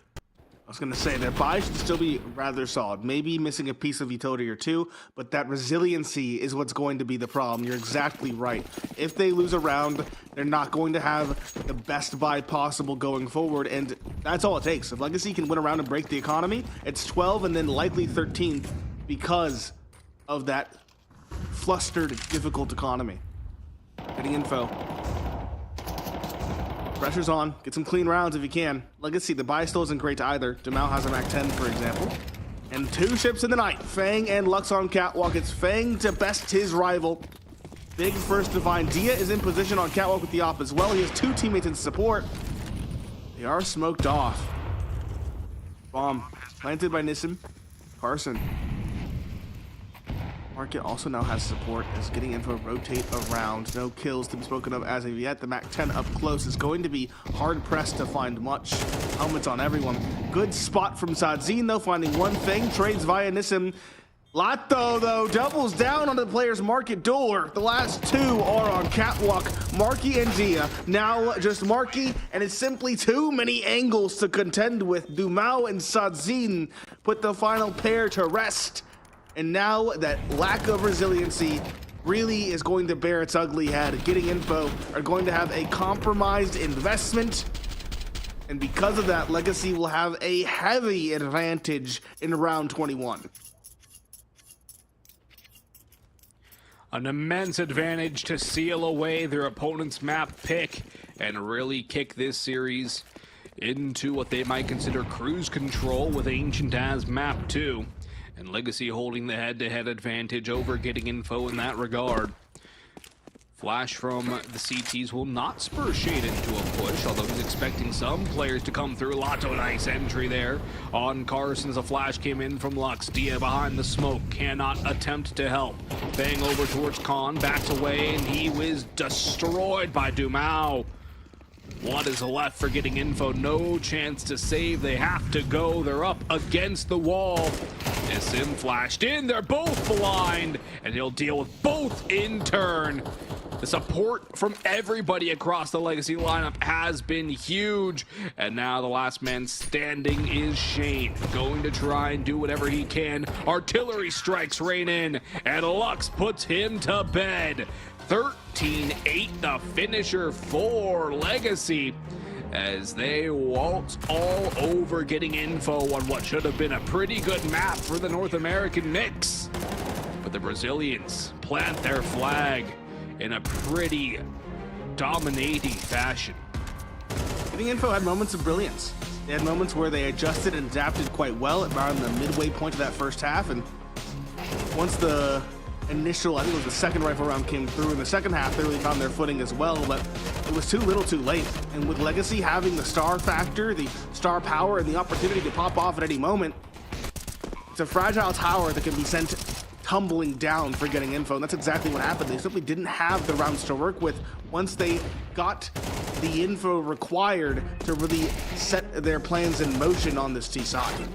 I was going to say, their buy should still be rather solid. Maybe missing a piece of utility or two, but that resiliency is what's going to be the problem. You're exactly right. If they lose a round, they're not going to have the best buy possible going forward, and that's all it takes. If Legacy can win a round and break the economy, it's 12 and then likely 13th because of that flustered, difficult economy. Getting Info. Pressure's on. Get some clean rounds if you can. Legacy, the buy still isn't great either. Dumao has a Mac 10, for example. And two ships in the night. Fang and Lux on catwalk. It's Fang to best his rival. Big first divine. Dia is in position on catwalk with the op as well. He has two teammates in support. They are smoked off. Bomb planted by Nissim. Carson. Market also now has support as getting info rotate around. No kills to be spoken of as of yet. The Mac 10 up close is going to be hard pressed to find much. Helmets on everyone. Good spot from Sadzin though, finding one thing. Trades via Nissim. Lato though doubles down on the player's market door. The last two are on catwalk. Marky and Dia. Now just Marky, and it's simply too many angles to contend with. Dumao and Sadzin put the final pair to rest. And now that lack of resiliency really is going to bear its ugly head. Getting info are going to have a compromised investment. And because of that, Legacy will have a heavy advantage in round 21. An immense advantage to seal away their opponent's map pick and really kick this series into what they might consider cruise control with Ancient as map 2. And Legacy holding the head-to-head advantage over Getting Info in that regard. Flash from the CTs will not spur Shade into a push, although he's expecting some players to come through. Lato, nice entry there on Carson as a flash came in from Lux. Dia behind the smoke, cannot attempt to help. Bang over towards Khan, backs away, and he was destroyed by Dumao. What is left for Getting Info? No chance to save. They have to go. They're up against the wall. Nissim flashed in. They're both blind, and he'll deal with both in turn. The support from everybody across the Legacy lineup has been huge. And now the last man standing is Shane, going to try and do whatever he can. Artillery strikes rain in, and Lux puts him to bed. 13-8, the finisher for Legacy, as they waltz all over Getting Info on what should have been a pretty good map for the North American Knicks. But the Brazilians plant their flag in a pretty dominating fashion. Getting Info had moments of brilliance. They had moments where they adjusted and adapted quite well around the midway point of that first half, and once the initial, I think it was the second rifle round came through in the second half, they really found their footing as well, but it was too little too late. And with Legacy having the star factor, the star power, and the opportunity to pop off at any moment, it's a fragile tower that can be sent tumbling down for Getting Info, and that's exactly what happened. They simply didn't have the rounds to work with once they got the info required to really set their plans in motion on this T side.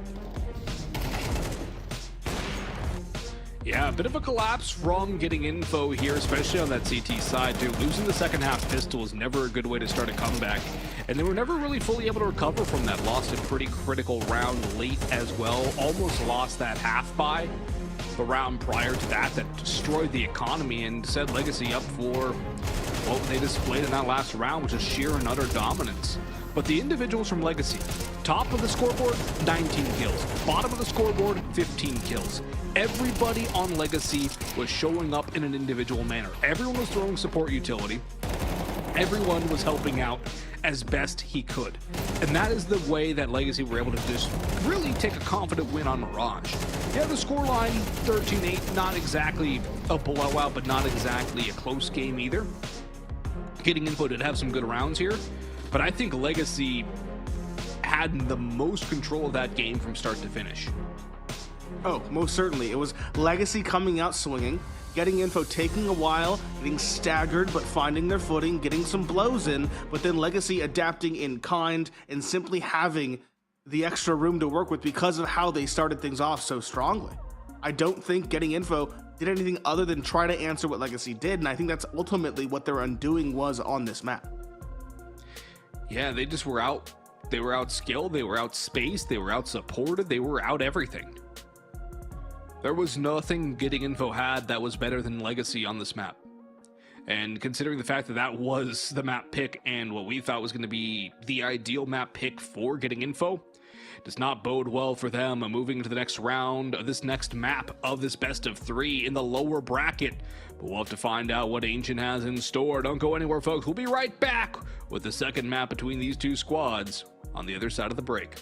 Yeah, a bit of a collapse from Getting Info here, especially on that CT side, too. Losing the second half pistol is never a good way to start a comeback. And they were never really fully able to recover from that. Lost a pretty critical round late as well. Almost lost that half buy the round prior to that destroyed the economy and set Legacy up for what they displayed in that last round, which is sheer and utter dominance. But the individuals from Legacy, top of the scoreboard, 19 kills. Bottom of the scoreboard, 15 kills. Everybody on Legacy was showing up in an individual manner. Everyone was throwing support utility. Everyone was helping out as best he could. And that is the way that Legacy were able to just really take a confident win on Mirage. Yeah, the scoreline, 13-8, not exactly a blowout, but not exactly a close game either. Getting Info did have some good rounds here, but I think Legacy had the most control of that game from start to finish. Oh, most certainly. It was Legacy coming out swinging, Getting Info taking a while, getting staggered but finding their footing, getting some blows in, but then Legacy adapting in kind and simply having the extra room to work with because of how they started things off so strongly. I don't think Getting Info did anything other than try to answer what Legacy did, and I think that's ultimately what their undoing was on this map. Yeah, they just were out. They were out skilled, they were out spaced, they were out supported, they were out everything. There was nothing Getting Info had that was better than Legacy on this map. And considering the fact that that was the map pick and what we thought was going to be the ideal map pick for Getting Info, does not bode well for them moving into the next round of this next map of this best of 3 in the lower bracket. But we'll have to find out what Ancient has in store. Don't go anywhere, folks. We'll be right back with the second map between these two squads on the other side of the break.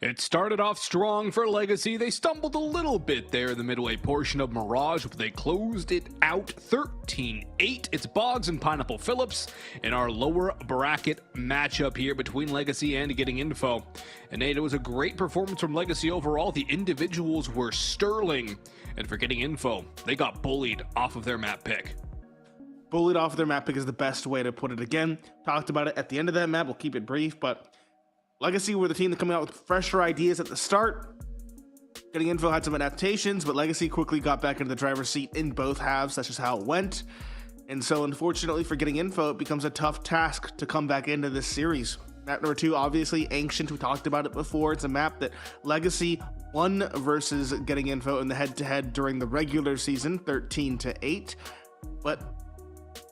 It started off strong for Legacy. They stumbled a little bit there in the midway portion of Mirage, but they closed it out 13-8. It's Boggs and Pineapple Phillips in our lower bracket matchup here between Legacy and Getting Info. And Nate, it was a great performance from Legacy overall. The individuals were sterling. And for Getting Info, they got bullied off of their map pick. Bullied off of their map pick is the best way to put it. Again, talked about it at the end of that map. We'll keep it brief, but Legacy were the team that coming out with fresher ideas at the start. Getting Info had some adaptations, but Legacy quickly got back into the driver's seat in both halves. That's just how it went. And so unfortunately for Getting Info, it becomes a tough task to come back into this series. Map number 2, obviously Ancient. We talked about it before. It's a map that Legacy won versus Getting Info in the head-to-head during the regular season, 13-8. But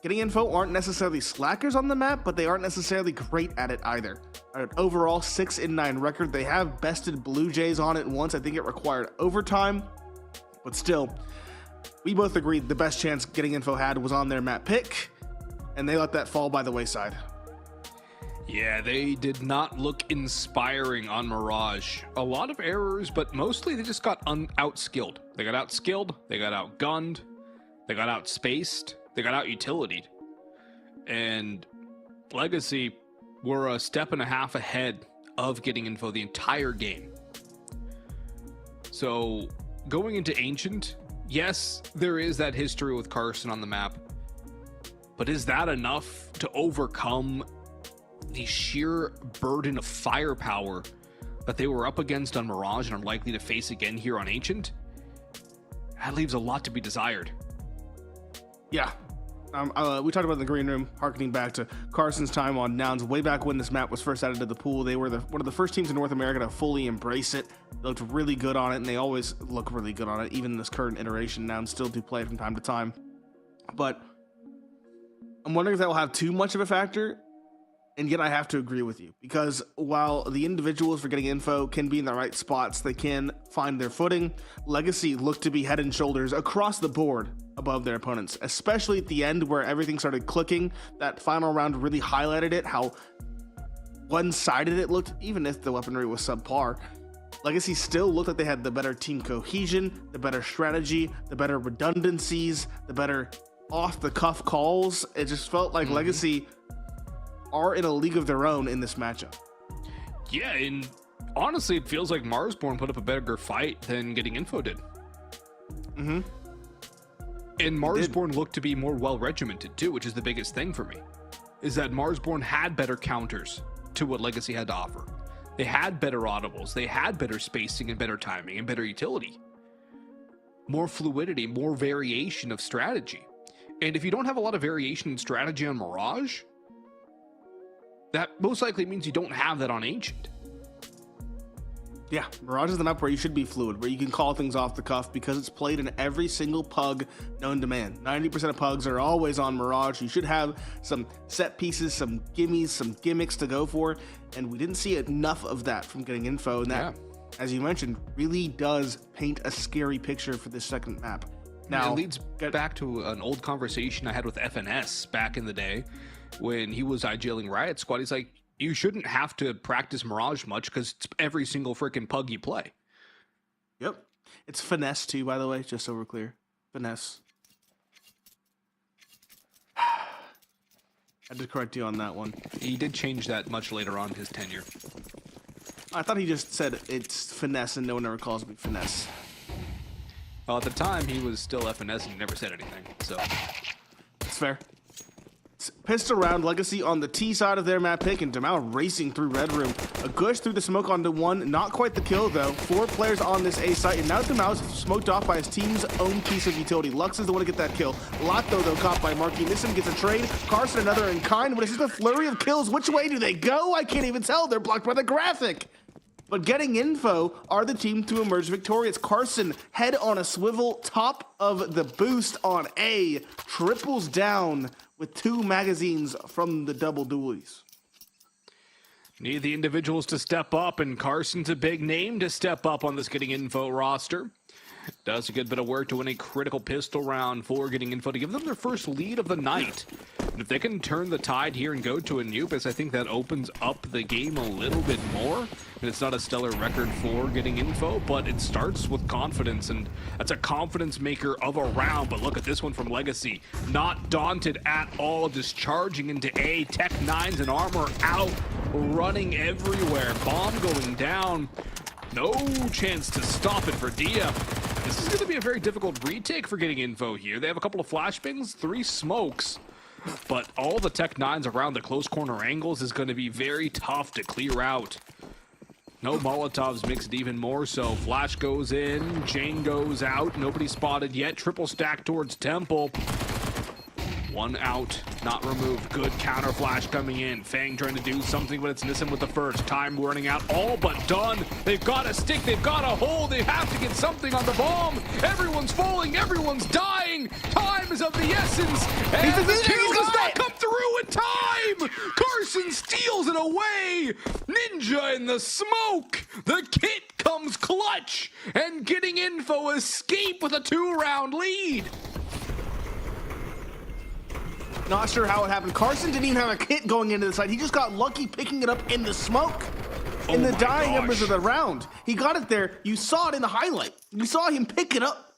Getting Info aren't necessarily slackers on the map, but they aren't necessarily great at it either. An overall 6-9 record. They have bested Blue Jays on it once. I think it required overtime, but still, we both agreed the best chance Getting Info had was on their map pick, and they let that fall by the wayside. Yeah, they did not look inspiring on Mirage. A lot of errors, but mostly they just got outskilled. They got outskilled, they got outgunned, they got outspaced, they got out-utilitied. And Legacy were a step and a half ahead of Getting Info the entire game. So going into Ancient, yes, there is that history with Carson on the map, but is that enough to overcome the sheer burden of firepower that they were up against on Mirage and are likely to face again here on Ancient? That leaves a lot to be desired. Yeah. We talked about in the green room, harkening back to Carson's time on Nouns, way back when this map was first added to the pool. They were one of the first teams in North America to fully embrace it. They looked really good on it, and they always look really good on it, even in this current iteration. Nouns still do play it from time to time. But I'm wondering if that will have too much of a factor. And yet I have to agree with you, because while the individuals for Getting Info can be in the right spots, they can find their footing. Legacy looked to be head and shoulders across the board above their opponents, especially at the end where everything started clicking. That final round really highlighted it, how one-sided it looked, even if the weaponry was subpar. Legacy still looked like they had the better team cohesion, the better strategy, the better redundancies, the better off-the-cuff calls. It just felt like Legacy are in a league of their own in this matchup. Yeah, and honestly, it feels like Marsborn put up a better fight than Getting Info did. And Marsborn looked to be more well-regimented too, which is the biggest thing for me, is that Marsborn had better counters to what Legacy had to offer. They had better audibles, they had better spacing and better timing and better utility. More fluidity, more variation of strategy. And if you don't have a lot of variation in strategy on Mirage, that most likely means you don't have that on Ancient. Yeah, Mirage is the map where you should be fluid, where you can call things off the cuff because it's played in every single pug known to man. 90% of pugs are always on Mirage. You should have some set pieces, some gimmies, some gimmicks to go for, and we didn't see enough of that from Getting Info, and that, as you mentioned, really does paint a scary picture for this second map. Now, it leads back to an old conversation I had with FNS back in the day when he was IGLing Riot Squad. He's like, you shouldn't have to practice Mirage much because it's every single freaking pug you play. Yep. It's Finesse too, by the way, just so we're clear. Finesse. I had to correct you on that one. He did change that much later on in his tenure. I thought he just said it's Finesse and no one ever calls me Finesse. Well, at the time, he was still FNS and he never said anything, so. That's fair. Pistol round, Legacy on the T side of their map pick, and Damao racing through Red Room. A Gush through the smoke onto one, not quite the kill though. 4 players on this A site, and now Damao's smoked off by his team's own piece of utility. Lux is the one to get that kill. Lotto though caught by Marky. Nissan gets a trade. Carson another in kind, but it's just a flurry of kills. Which way do they go? I can't even tell. They're blocked by the graphic. But Getting Info are the team to emerge victorious. Carson, head on a swivel, top of the boost on A, triples down with 2 magazines from the double dualies. Need the individuals to step up, and Carson's a big name to step up on this Getting Info roster. Does a good bit of work to win a critical pistol round for Getting Info to give them their first lead of the night. And if they can turn the tide here and go to Anubis, I think that opens up the game a little bit more. And it's not a stellar record for Getting Info, but it starts with confidence, and that's a confidence maker of a round. But look at this one from Legacy. Not daunted at all, just charging into A. Tech 9s and armor out, running everywhere. Bomb going down. No chance to stop it for Dia. This is going to be a very difficult retake for Getting Info here. They have a couple of flashbangs, 3 smokes, but all the Tech 9s around the close corner angles is going to be very tough to clear out. No Molotovs makes it even more so. Flash goes in, Jane goes out, nobody spotted yet. Triple stack towards Temple. 1 out, not removed. Good counter flash coming in. Fang trying to do something, but it's Nissan with the first. Time running out, all but done. They've got a stick, they've got a hole. They have to get something on the bomb. Everyone's falling, everyone's dying. Time is of the essence. And the kill does not come through in time. Carson steals it away. Ninja in the smoke. The kit comes clutch. And Getting Info escape with a 2-round lead. Not sure how it happened. Carson didn't even have a kit going into the side. He just got lucky picking it up in the smoke. In the dying numbers of the round. He got it there. You saw it in the highlight. You saw him pick it up.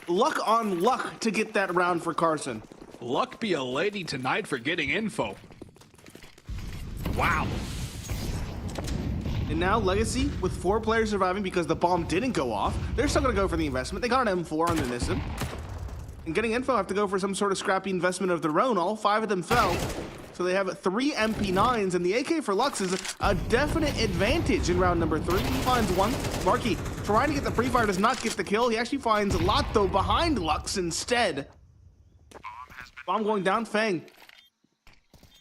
Luck on luck to get that round for Carson. Luck be a lady tonight for Getting Info. Wow. And now Legacy, with 4 players surviving because the bomb didn't go off, they're still going to go for the investment. They got an M4 on the Nissan. And Getting Info have to go for some sort of scrappy investment of their own. All 5 of them fell. So they have 3 MP9s, and the AK for Lux is a definite advantage in round number 3. He finds 1. Marky trying to get the pre-fire, does not get the kill. He actually finds Lotto behind Lux instead. Bomb going down, Fang.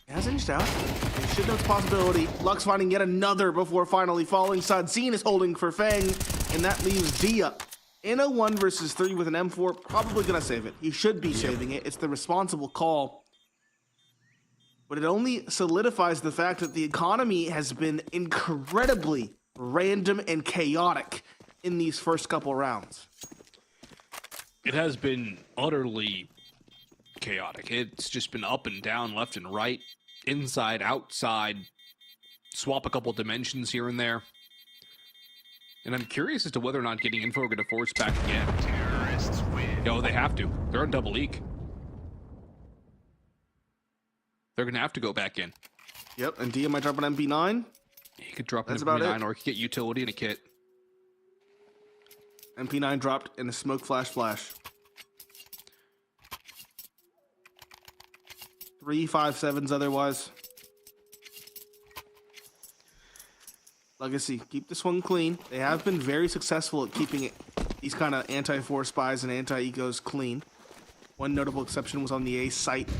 He has inched out. He should know it's a possibility. Lux finding yet another before finally falling. Sadzine is holding for Fang, and that leaves Dia in a 1 versus 3 with an M4, probably gonna save it. He should be saving it. It's the responsible call. But it only solidifies the fact that the economy has been incredibly random and chaotic in these first couple rounds. It has been utterly chaotic. It's just been up and down, left and right, inside, outside, swap a couple dimensions here and there. And I'm curious as to whether or not Getting Info are going to force back again. Terrorists win. Yo, they have to. They're on double leak. They're going to have to go back in. Yep, and Dia might drop an MP9. He could drop an That's about MP9 it. or he could get utility and a kit. MP9 dropped in a smoke flash. 3 5.7s otherwise. Legacy, keep this one clean. They have been very successful at keeping these kind of anti-force spies and anti-ecos clean. One notable exception was on the A site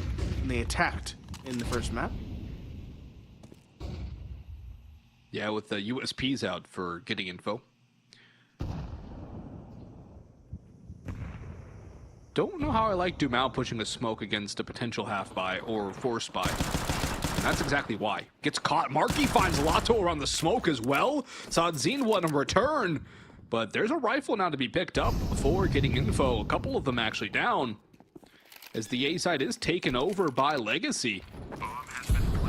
when they attacked in the first map. Yeah, with the USPs out for Getting Info. Don't know how I like Dumao pushing a smoke against a potential half-buy or force buy. And that's exactly why. Gets caught. Marky finds Lotto around the smoke as well. Sadzine won a return. But there's a rifle now to be picked up before Getting Info. A couple of them actually down. As the A side is taken over by Legacy.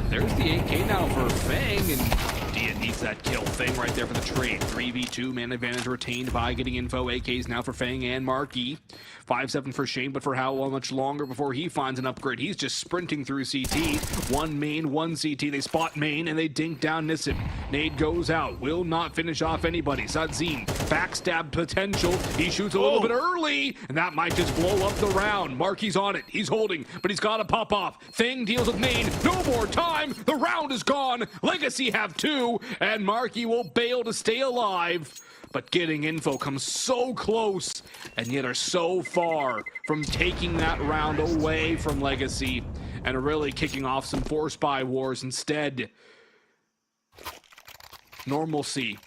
There's the AK now for Fang, and Dia needs that kill. Fang right there for the trade. 3v2, man advantage retained by Getting Info. AKs now for Fang and Marky. 5-7 for Shane, but for how much longer before he finds an upgrade? He's just sprinting through CT. 1 main, 1 CT. They spot main, and they dink down Nissan. Nade goes out. Will not finish off anybody. Sadzine, backstab potential. He shoots a little bit early, and that might just blow up the round. Marky's on it. He's holding, but he's got to pop off. Fang deals with main. No more time. The round is gone. Legacy have 2, and Marky will bail to stay alive. But Getting Info comes so close, and yet are so far from taking that round away from Legacy and really kicking off some force buy wars instead. Normalcy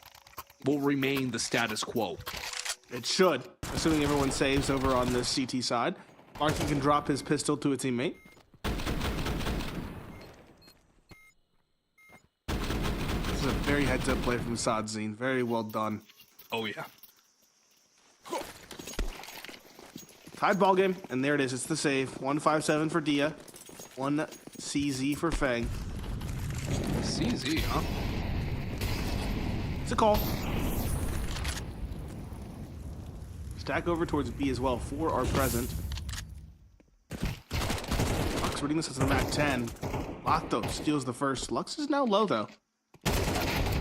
will remain the status quo. It should, assuming everyone saves over on the CT side. Marky can drop his pistol to a teammate. This is a very heads-up play from Sadzine. Very well done. Oh, yeah. Tied ball game, and there it is. It's the save. 157 for Dia. 1 CZ for Fang. CZ, huh? It's a call. Stack over towards B as well. 4 are present. Lux reading this as a Mac 10. Lotto steals the first. Lux is now low though.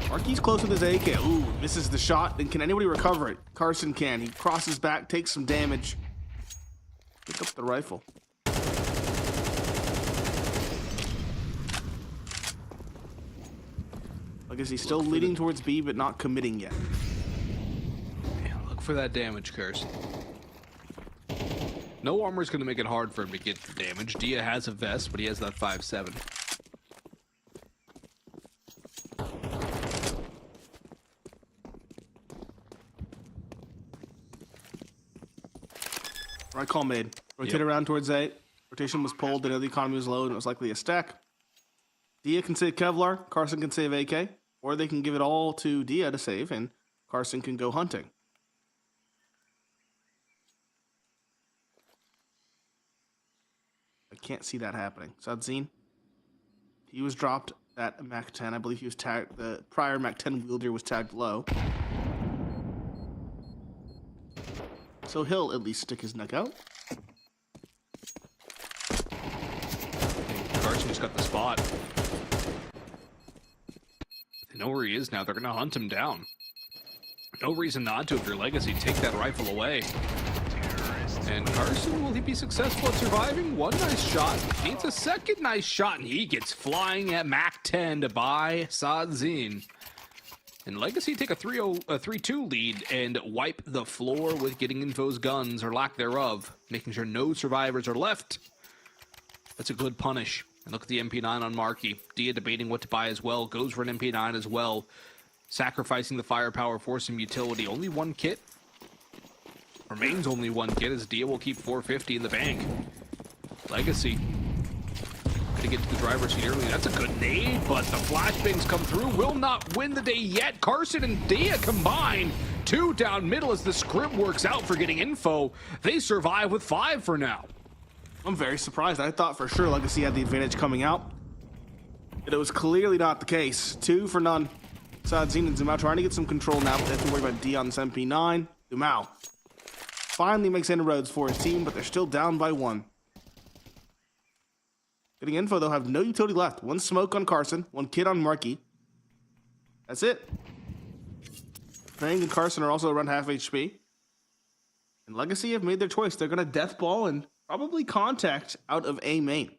Marky's close with his AK. Ooh, misses the shot. And can anybody recover it? Carson can. He crosses back, takes some damage. Pick up the rifle. I guess he's still leading towards B, but not committing yet. Yeah, look for that damage, Curse. No armor is going to make it hard for him to get the damage. Dia has a vest, but he has that 5.7. Right call made. Rotate around towards A. Rotation was pulled. They know the economy was low and it was likely a stack. Dia can save Kevlar. Carson can save AK. Or they can give it all to Dia to save and Carson can go hunting. I can't see that happening. Sadzine. He was dropped at Mac 10. I believe he was tagged. The prior Mac 10 wielder was tagged low. So he'll at least stick his neck out. Carson just got the spot. They know where he is now. They're going to hunt him down. No reason not to if you're Legacy. Take that rifle away. And Carson, will he be successful at surviving? One nice shot. Needs a second nice shot, and he gets flying at Mac 10 to buy Sadzine. And Legacy take a 3-2 lead and wipe the floor with getting Info's guns, or lack thereof, making sure no survivors are left. That's a good punish. And look at the MP9 on Marky. Dia debating what to buy as well. Goes for an MP9 as well. Sacrificing the firepower for some utility. Only one kit. Remains only one kit as Dia will keep 450 in the bank. Legacy. Gonna get to the driver's seat early. That's a good nade, but the flashbangs come through. Will not win the day yet. Carson and Dia combined. 2 down middle as the script works out for getting Info. They survive with 5 for now. I'm very surprised. I thought for sure Legacy had the advantage coming out. But it was clearly not the case. 2 for none. Sadzine and Zumao trying to get some control now, but they have to worry about D on this MP9. Zumao finally makes inroads for his team, but they're still down by 1. Getting Info, they'll have no utility left. 1 smoke on Carson, 1 kid on Marky. That's it. Fang and Carson are also around half HP. And Legacy have made their choice. They're going to death ball and probably contact out of A main.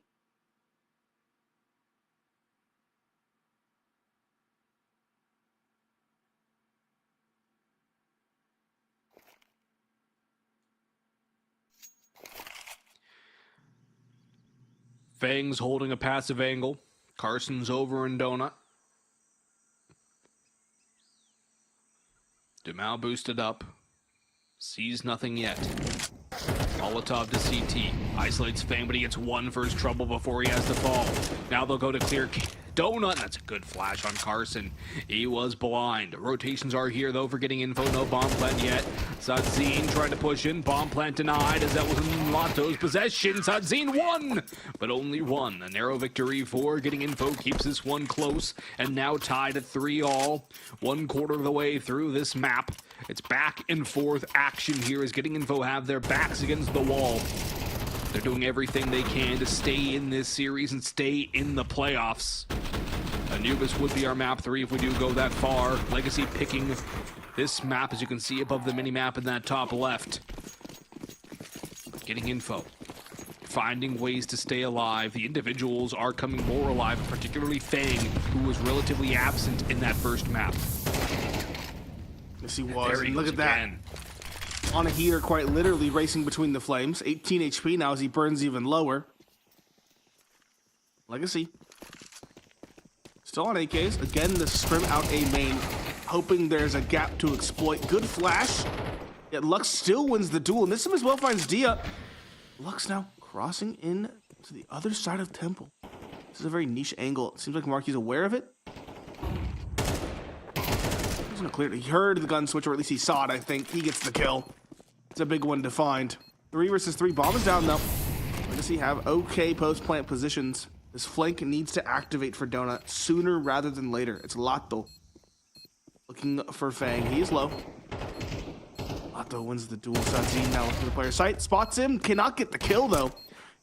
Fang's holding a passive angle. Carson's over in Donut. Dumao boosted up. Sees nothing yet. Molotov to CT. Isolates Fang, but he gets 1 for his trouble before he has to fall. Now they'll go to clear Donut. That's a good flash on Carson. He was blind. Rotations are here, though, for getting Info. No bomb plant yet. Sadzine trying to push in. Bomb plant denied, as that was in Lotto's possession. Sadzine won, but only 1. A narrow victory for getting Info. Keeps this one close, and now tied at 3-all. 1/4 of the way through this map. It's back and forth action here as getting Info have their backs against the wall. They're doing everything they can to stay in this series and stay in the playoffs. Anubis would be our map 3 if we do go that far. Legacy picking this map, as you can see above the mini-map in that top left. Getting Info. Finding ways to stay alive. The individuals are coming more alive, particularly Fang, who was relatively absent in that first map. Yes, he was. He Look goes at that. again. On a heater, quite literally racing between the flames. 18 HP now as he burns even lower. Legacy. Still on AKs. Again, the scrim out A main, hoping there's a gap to exploit. Good flash. Yet Lux still wins the duel, and this time as well finds Dia. Lux now crossing in to the other side of Temple. This is a very niche angle. It seems like Marky's aware of it. He's not clear. He heard the gun switch, or at least he saw it, I think. He gets the kill. It's a big one to find. 3 versus 3. Bomb is down though. Legacy have okay post-plant positions. This flank needs to activate for Donut sooner rather than later. It's Lato looking for Fang. He is low. Lato wins the duel. Sadzine now looking for the player site. Spots him. Cannot get the kill though.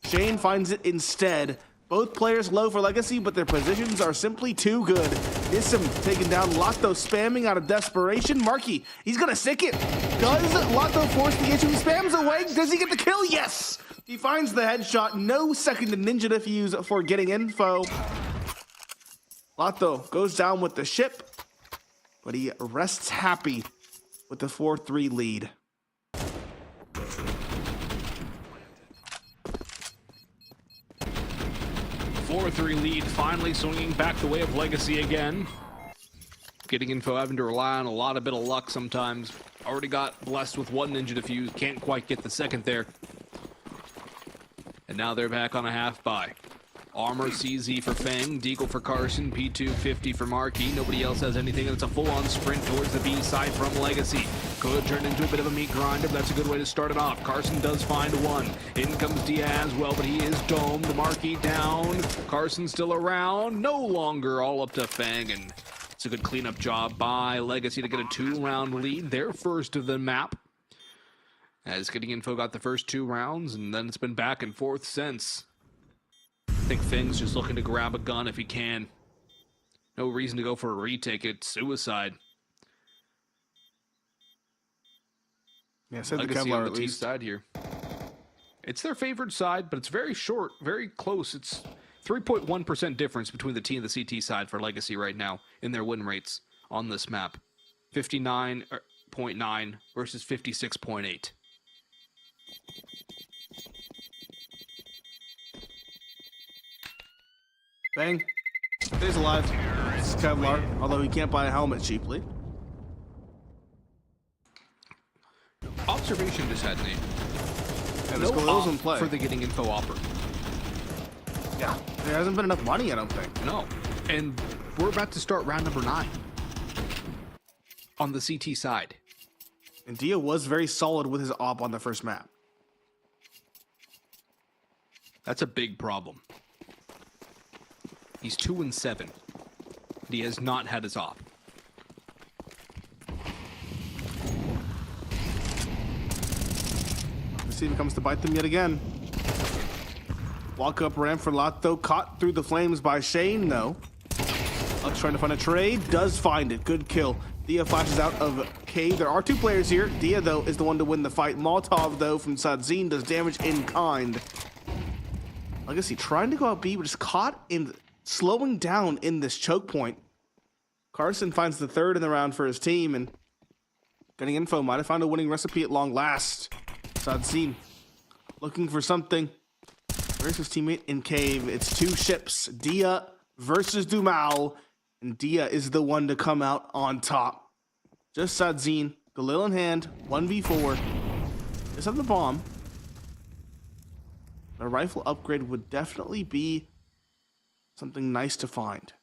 Shane finds it instead. Both players low for Legacy, but their positions are simply too good. Nissim taking down Lato, spamming out of desperation. Marky, he's gonna stick it. Does Lato force the issue? He spams away. Does he get the kill? Yes! He finds the headshot. No second ninja defuse for getting info. Lato goes down with the ship, but he rests happy with the 4-3 lead. Four 3 lead, finally swinging back the way of Legacy again. Getting info, having to rely on a lot of bit of luck sometimes. Already got blessed with one ninja defuse, can't quite get the second there. And now they're back on a half buy. Armor CZ for Fang, Deagle for Carson, P250 for Marquis. Nobody else has anything, and it's a full-on sprint towards the B side from Legacy. Could turn into a bit of a meat grinder, but that's a good way to start it off. Carson does find one. In comes Diaz, well, but he is domed. Marquis down. Carson still around. No longer all up to Fang, and it's a good cleanup job by Legacy to get a 2-round lead. Their first of the map. As Getting Info got the first 2 rounds, and then it's been back and forth since. I think Fang's just looking to grab a gun if he can. No reason to go for a retake. It's suicide. Yeah, said the Legacy Kevlar on at the T least. side here. It's their favored side, but it's very short, very close. It's 3.1% difference between the T and the CT side for Legacy right now in their win rates on this map. 59.9 versus 56.8. Bang. Stays alive. It's Kevlar, although he can't buy a helmet cheaply. Observation just had me. And No this Galil's op in play. for the Getting Info offer. Yeah, there hasn't been enough money, I don't think. No. And we're about to start round number 9 on the CT side. And Dia was very solid with his op on the first map. That's a big problem. He's 2-7. He has not had his op. Let's see if it comes to bite them yet again. Walk up ramp for Lato, caught through the flames by Shane, though. Lux trying to find a trade, does find it. Good kill. Dia flashes out of cave. There are 2 players here. Dia, though, is the one to win the fight. Molotov, though, from Sadzine does damage in kind. Legacy trying to go out B, but just caught in slowing down in this choke point. Carson finds the 3rd in the round for his team, and Getting Info might have found a winning recipe at long last. Sadzine looking for something. Where's his teammate in cave? It's 2 ships. Dia versus Dumao, and Dia is the one to come out on top. Just Sadzine, Galil in hand, 1v4. Just have the bomb. A rifle upgrade would definitely be something nice to find.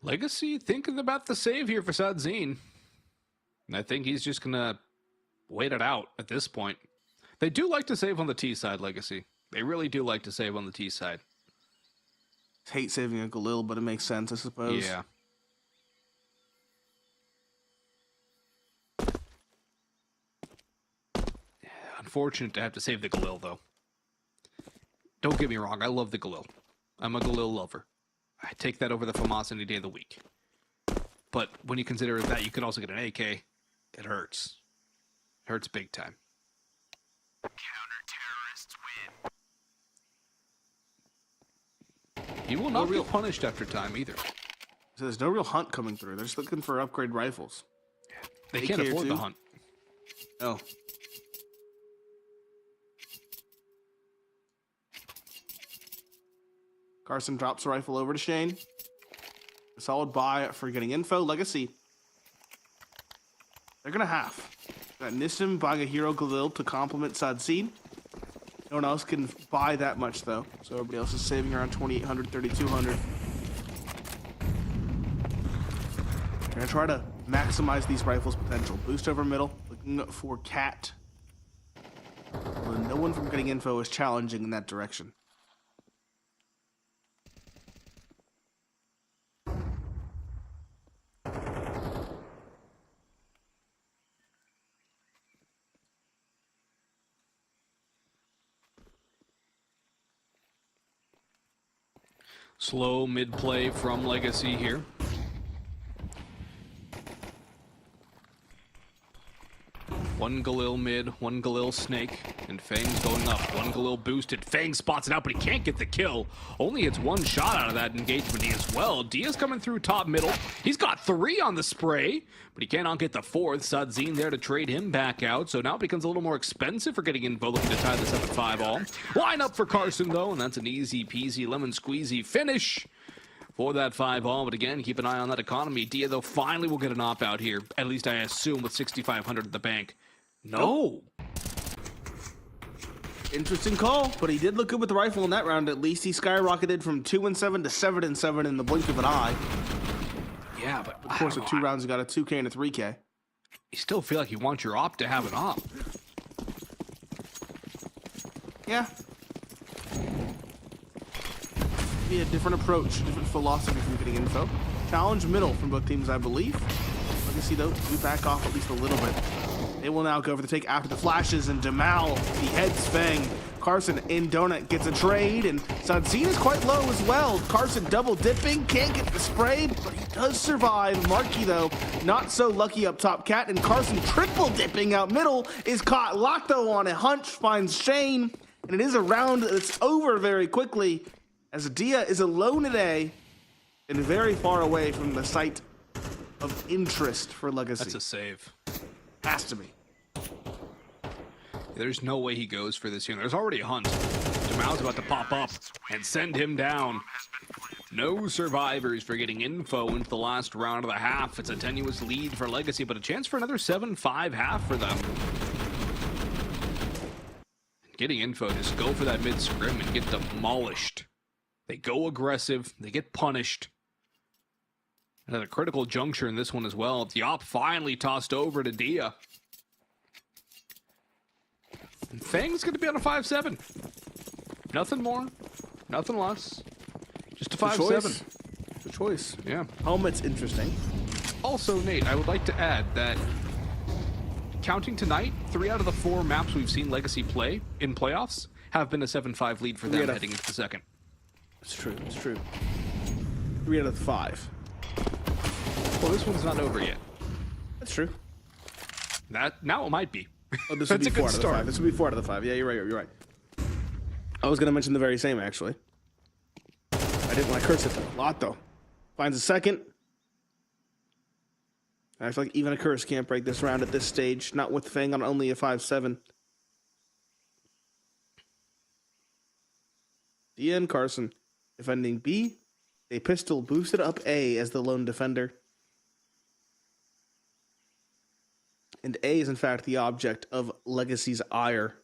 Legacy thinking about the save here for Sadzine. And I think he's just going to wait it out at this point. They do like to save on the T side, Legacy. They really do like to save on the T side. Hate saving a Galil, but it makes sense, I suppose. Yeah. Unfortunate to have to save the Galil, though. Don't get me wrong, I love the Galil. I'm a Galil lover. I take that over the FAMAS any day of the week. But when you consider that you could also get an AK, it hurts. It hurts big time. Counter-terrorists win. He will not be punished after time either. So there's no real hunt coming through. They're just looking for upgrade rifles. They can't AK or afford the 2? hunt. Oh. Carson drops a rifle over to Shane. A solid buy for Getting Info. Legacy. They're going to have. Got Nissim buying a hero Galil to complement Sadzine. No one else can buy that much though, so everybody else is saving around 2,800, 3,200. We're gonna try to maximize these rifles' potential. Boost over middle, looking for Cat. Although no one from getting info is challenging in that direction. Slow mid-play from Legacy here. One Galil mid, one Galil snake, and Fang's going up. One Galil boosted. Fang spots it out, but he can't get the kill. Only hits one shot out of that engagement as well. Dia's coming through top middle. He's got 3 on the spray, but he cannot get the 4th. Sadzine there to trade him back out, so now it becomes a little more expensive for getting info, looking to tie this up at 5 all. Line up for Carson, though, and that's an easy peasy lemon squeezy finish for that 5 all. But again, keep an eye on that economy. Dia, though, finally will get an op out here, at least I assume, with 6,500 at the bank. No. Interesting call, but he did look good with the rifle in that round. At least he skyrocketed from 2-7 to 7-7 in the blink of an eye. Yeah, but Of course, with 2 rounds, he got a 2K and a 3K. You still feel like you want your op to have an op. Yeah. Be a different approach, different philosophy from getting info. Challenge middle from both teams, I believe. Legacy, though, do back off at least a little bit. They will now go for the take after the flashes, and Jamal beheads Fang. Carson in Donut gets a trade, and Sadzine is quite low as well. Carson double dipping, can't get the spray, but he does survive. Marky, though, not so lucky up top. Cat and Carson triple dipping out middle is caught. Lotto on a hunch finds Shane, and it is a round that's over very quickly, as Dia is alone today and very far away from the site of interest for Legacy. That's a save. Has to be. There's no way he goes for this here. There's already a hunt. Jamal's about to pop up and send him down. No survivors for getting info into the last round of the half. It's a tenuous lead for Legacy, but a chance for another 7-5 half for them. Getting info, just go for that mid-scrim and get demolished. They go aggressive. They get punished. And at a critical juncture in this one as well. The op finally tossed over to Dia. And Fang's going to be on a 5-7. Nothing more, nothing less. Just a 5-7. The choice. Yeah. Helmet's interesting. Also, Nate, I would like to add that counting tonight, 3 out of the 4 maps we've seen Legacy play in playoffs have been a 7-5 lead for them heading into the second. It's true. It's true. 3 out of 5. Well, this one's not over yet. That's true. That now it might be. Oh, this would be 4 out of the 5. This would be 4 out of the 5. Yeah, you're right. You're right. I was gonna mention the very same actually. I didn't want to curse it though. Lotto finds a second. I feel like even a curse can't break this round at this stage. Not with Fang on only a 5-7. Dia and Carson defending B. A pistol boosted up A as the lone defender. And A is in fact the object of Legacy's ire.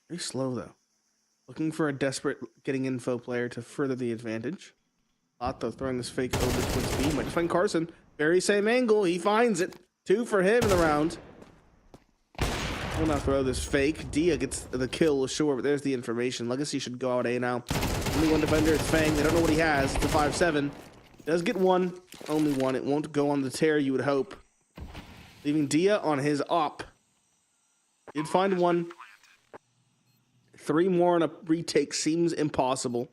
Very slow though. Looking for a desperate getting info player to further the advantage. Lotto throwing this fake over towards B. Might find Carson. Very same angle. He finds it. 2 for him in the round. Will not throw this fake. Dia gets the kill, sure, but there's the information. Legacy should go out A now. Only one defender. It's Fang. They don't know what he has. It's a 5-7. Does get 1. Only 1. It won't go on the tear, you would hope. Leaving Dia on his op. Did find 1. 3 more on a retake seems impossible.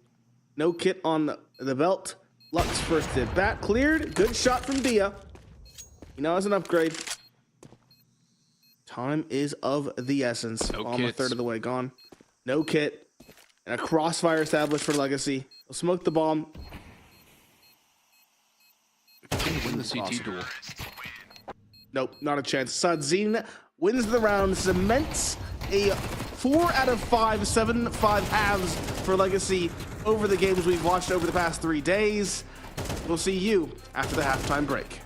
No kit on the belt. Lux first hit. Bat cleared. Good shot from Dia. He now has an upgrade. Time is of the essence. No Almost a third of the way gone. No kit. And a crossfire established for Legacy. They'll smoke the bomb. Win the CT duel. Nope, not a chance. Sadzine wins the round, cements a 4 out of 5, 7-5 halves for Legacy over the games we've watched over the past 3 days. We'll see you after the halftime break.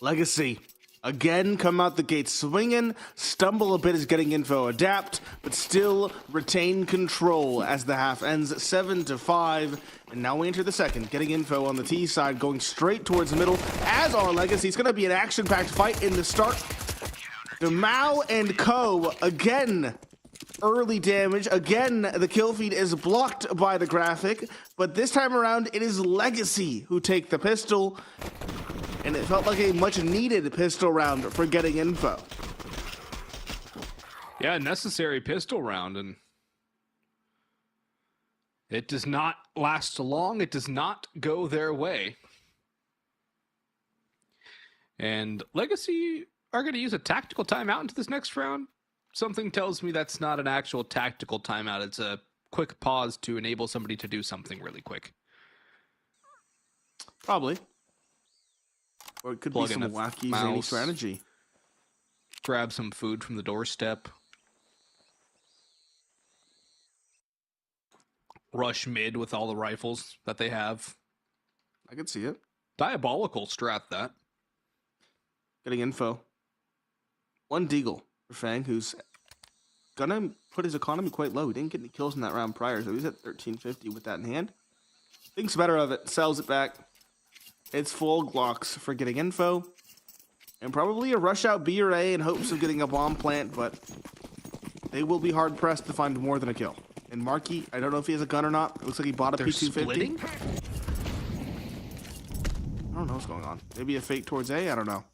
Legacy again come out the gate swinging, stumble a bit as getting info adapt, but still retain control as the half ends 7-5. And now we enter the second, getting info on the T side, going straight towards the middle, as our Legacy. It's going to be an action-packed fight in the start. Demau and Co. again. Early damage. Again, the kill feed is blocked by the graphic, but this time around, it is Legacy who take the pistol, and it felt like a much-needed pistol round for getting info. Yeah, necessary pistol round, and it does not last long. It does not go their way. And Legacy are going to use a tactical timeout into this next round. Something tells me that's not an actual tactical timeout. It's a quick pause to enable somebody to do something really quick. Probably. Or it could be some wacky, zany strategy. Grab some food from the doorstep. Rush mid with all the rifles that they have. I could see it. Diabolical strat, that. Getting info. One Deagle for Fang, who's gonna put his economy quite low. He didn't get any kills in that round prior, so he's at 1350 with that in hand. Thinks better of it, sells it back. It's full Glocks for getting info. And probably a rush out B or A in hopes of getting a bomb plant, but they will be hard pressed to find more than a kill. And Marky, I don't know if he has a gun or not. It looks like he bought a P250. Splitting? I don't know what's going on. Maybe a fake towards A? I don't know.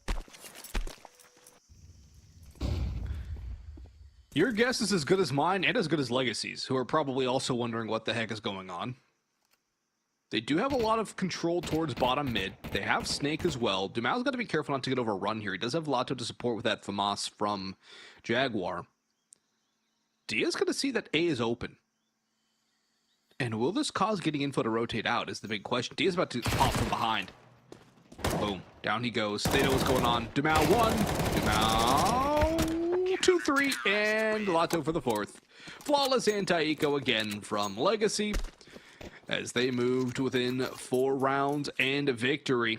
Your guess is as good as mine and as good as Legacy's, who are probably also wondering what the heck is going on. They do have a lot of control towards bottom mid. They have Snake as well. Dumau's got to be careful not to get overrun here. He does have Lato to support with that FAMAS from Jaguar. Dia's going to see that A is open. And will this cause getting info to rotate out is the big question. Dia's about to pop from behind. Boom. Down he goes. They know what's going on. Dumau 1. Dumau 2-3. And Lato for the fourth. Flawless anti-eco again from Legacy, as they moved within 4 rounds and victory.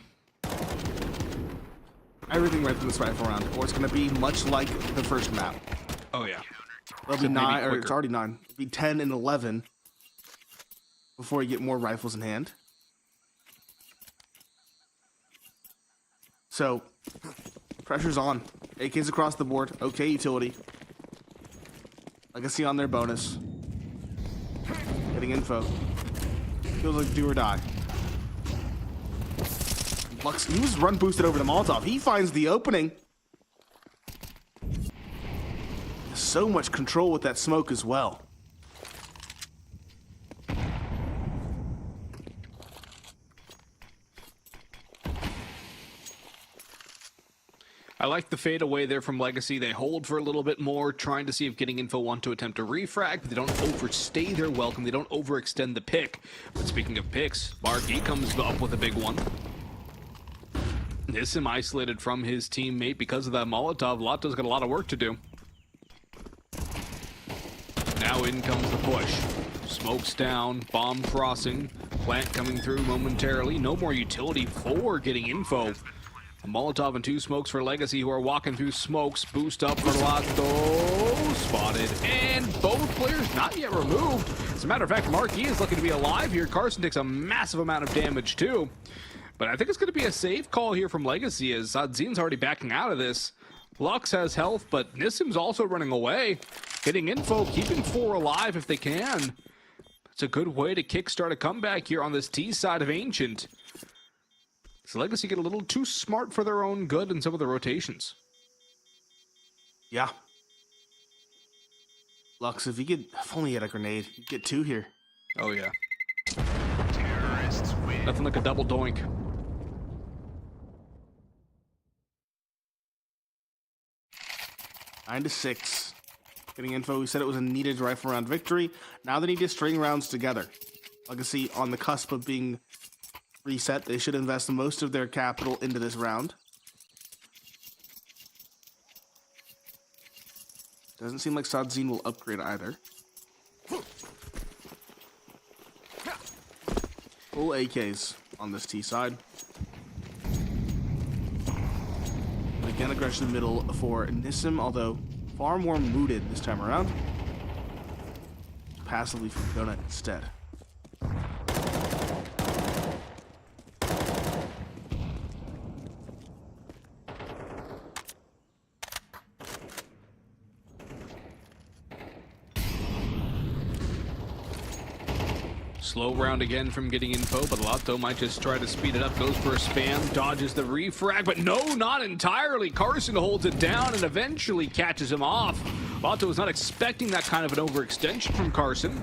Everything right from this rifle round, or it's going to be much like the first map. Oh, yeah. It'll be 9, or it's already 9. It'll be 10 and 11 before you get more rifles in hand. So, pressure's on. AKs across the board. Okay, utility. Legacy on their bonus. Getting info. Feels like do or die. Lux, he was run boosted over the Molotov. He finds the opening. So much control with that smoke as well. I like the fade away there from Legacy. They hold for a little bit more, trying to see if getting info want to attempt a refrag, but they don't overstay their welcome. They don't overextend the pick. But speaking of picks, Marky comes up with a big one. Nissim isolated from his teammate because of that Molotov. Lato's got a lot of work to do. Now in comes the push. Smokes down, bomb crossing, plant coming through momentarily. No more utility for getting info. A Molotov and 2 smokes for Legacy, who are walking through smokes. Boost up for Lato. Spotted. And both players not yet removed. As a matter of fact, Marquis is looking to be alive here. Carson takes a massive amount of damage too. But I think it's going to be a safe call here from Legacy, as Zadzin's already backing out of this. Lux has health, but Nissim's also running away. Getting info, keeping 4 alive if they can. It's a good way to kickstart a comeback here on this T side of Ancient. Does Legacy get a little too smart for their own good in some of the rotations? Yeah. Lux, if only he had a grenade, you'd get 2 here. Oh, yeah. Nothing like a double doink. 9-6. Getting info, we said it was a needed rifle round victory. Now they need to string rounds together. Legacy on the cusp of being reset. They should invest most of their capital into this round. Doesn't seem like Sadzin will upgrade either. Full AKs on this T side. Again, aggression middle for Nissim, although far more mooted this time around. Passively from Donut instead. Slow round again from getting info, but Lotto might just try to speed it up. Goes for a spam, dodges the refrag, but no, not entirely. Carson holds it down and eventually catches him off. Lotto was not expecting that kind of an overextension from Carson.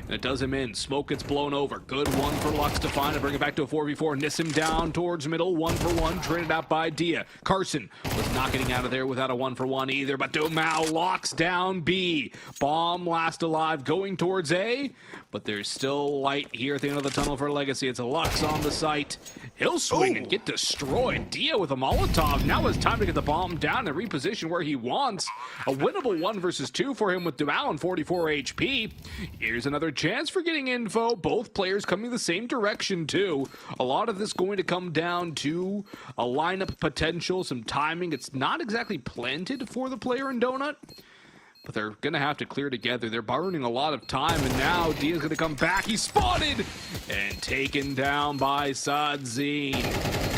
And it does him in. Smoke gets blown over. Good one for Lux to find and bring it back to a 4v4. Nissim down towards middle. 1-for-1. Traded out by Dia. Carson was not getting out of there without a 1-for-1 either. But Domao locks down B. Bomb last alive going towards A. But there's still light here at the end of the tunnel for Legacy. It's a Lux on the site. He'll swing and get destroyed. Dia with a Molotov. Now it's time to get the bomb down and reposition where he wants. A winnable 1 versus 2 for him with Domao on 44 HP. Here's another chance for getting info. Both players coming the same direction too. A lot of this going to come down to a lineup potential, some timing. It's not exactly planted for the player in Donut, but they're going to have to clear together. They're burning a lot of time, and now Dia's going to come back. He's spotted and taken down by Sadzine.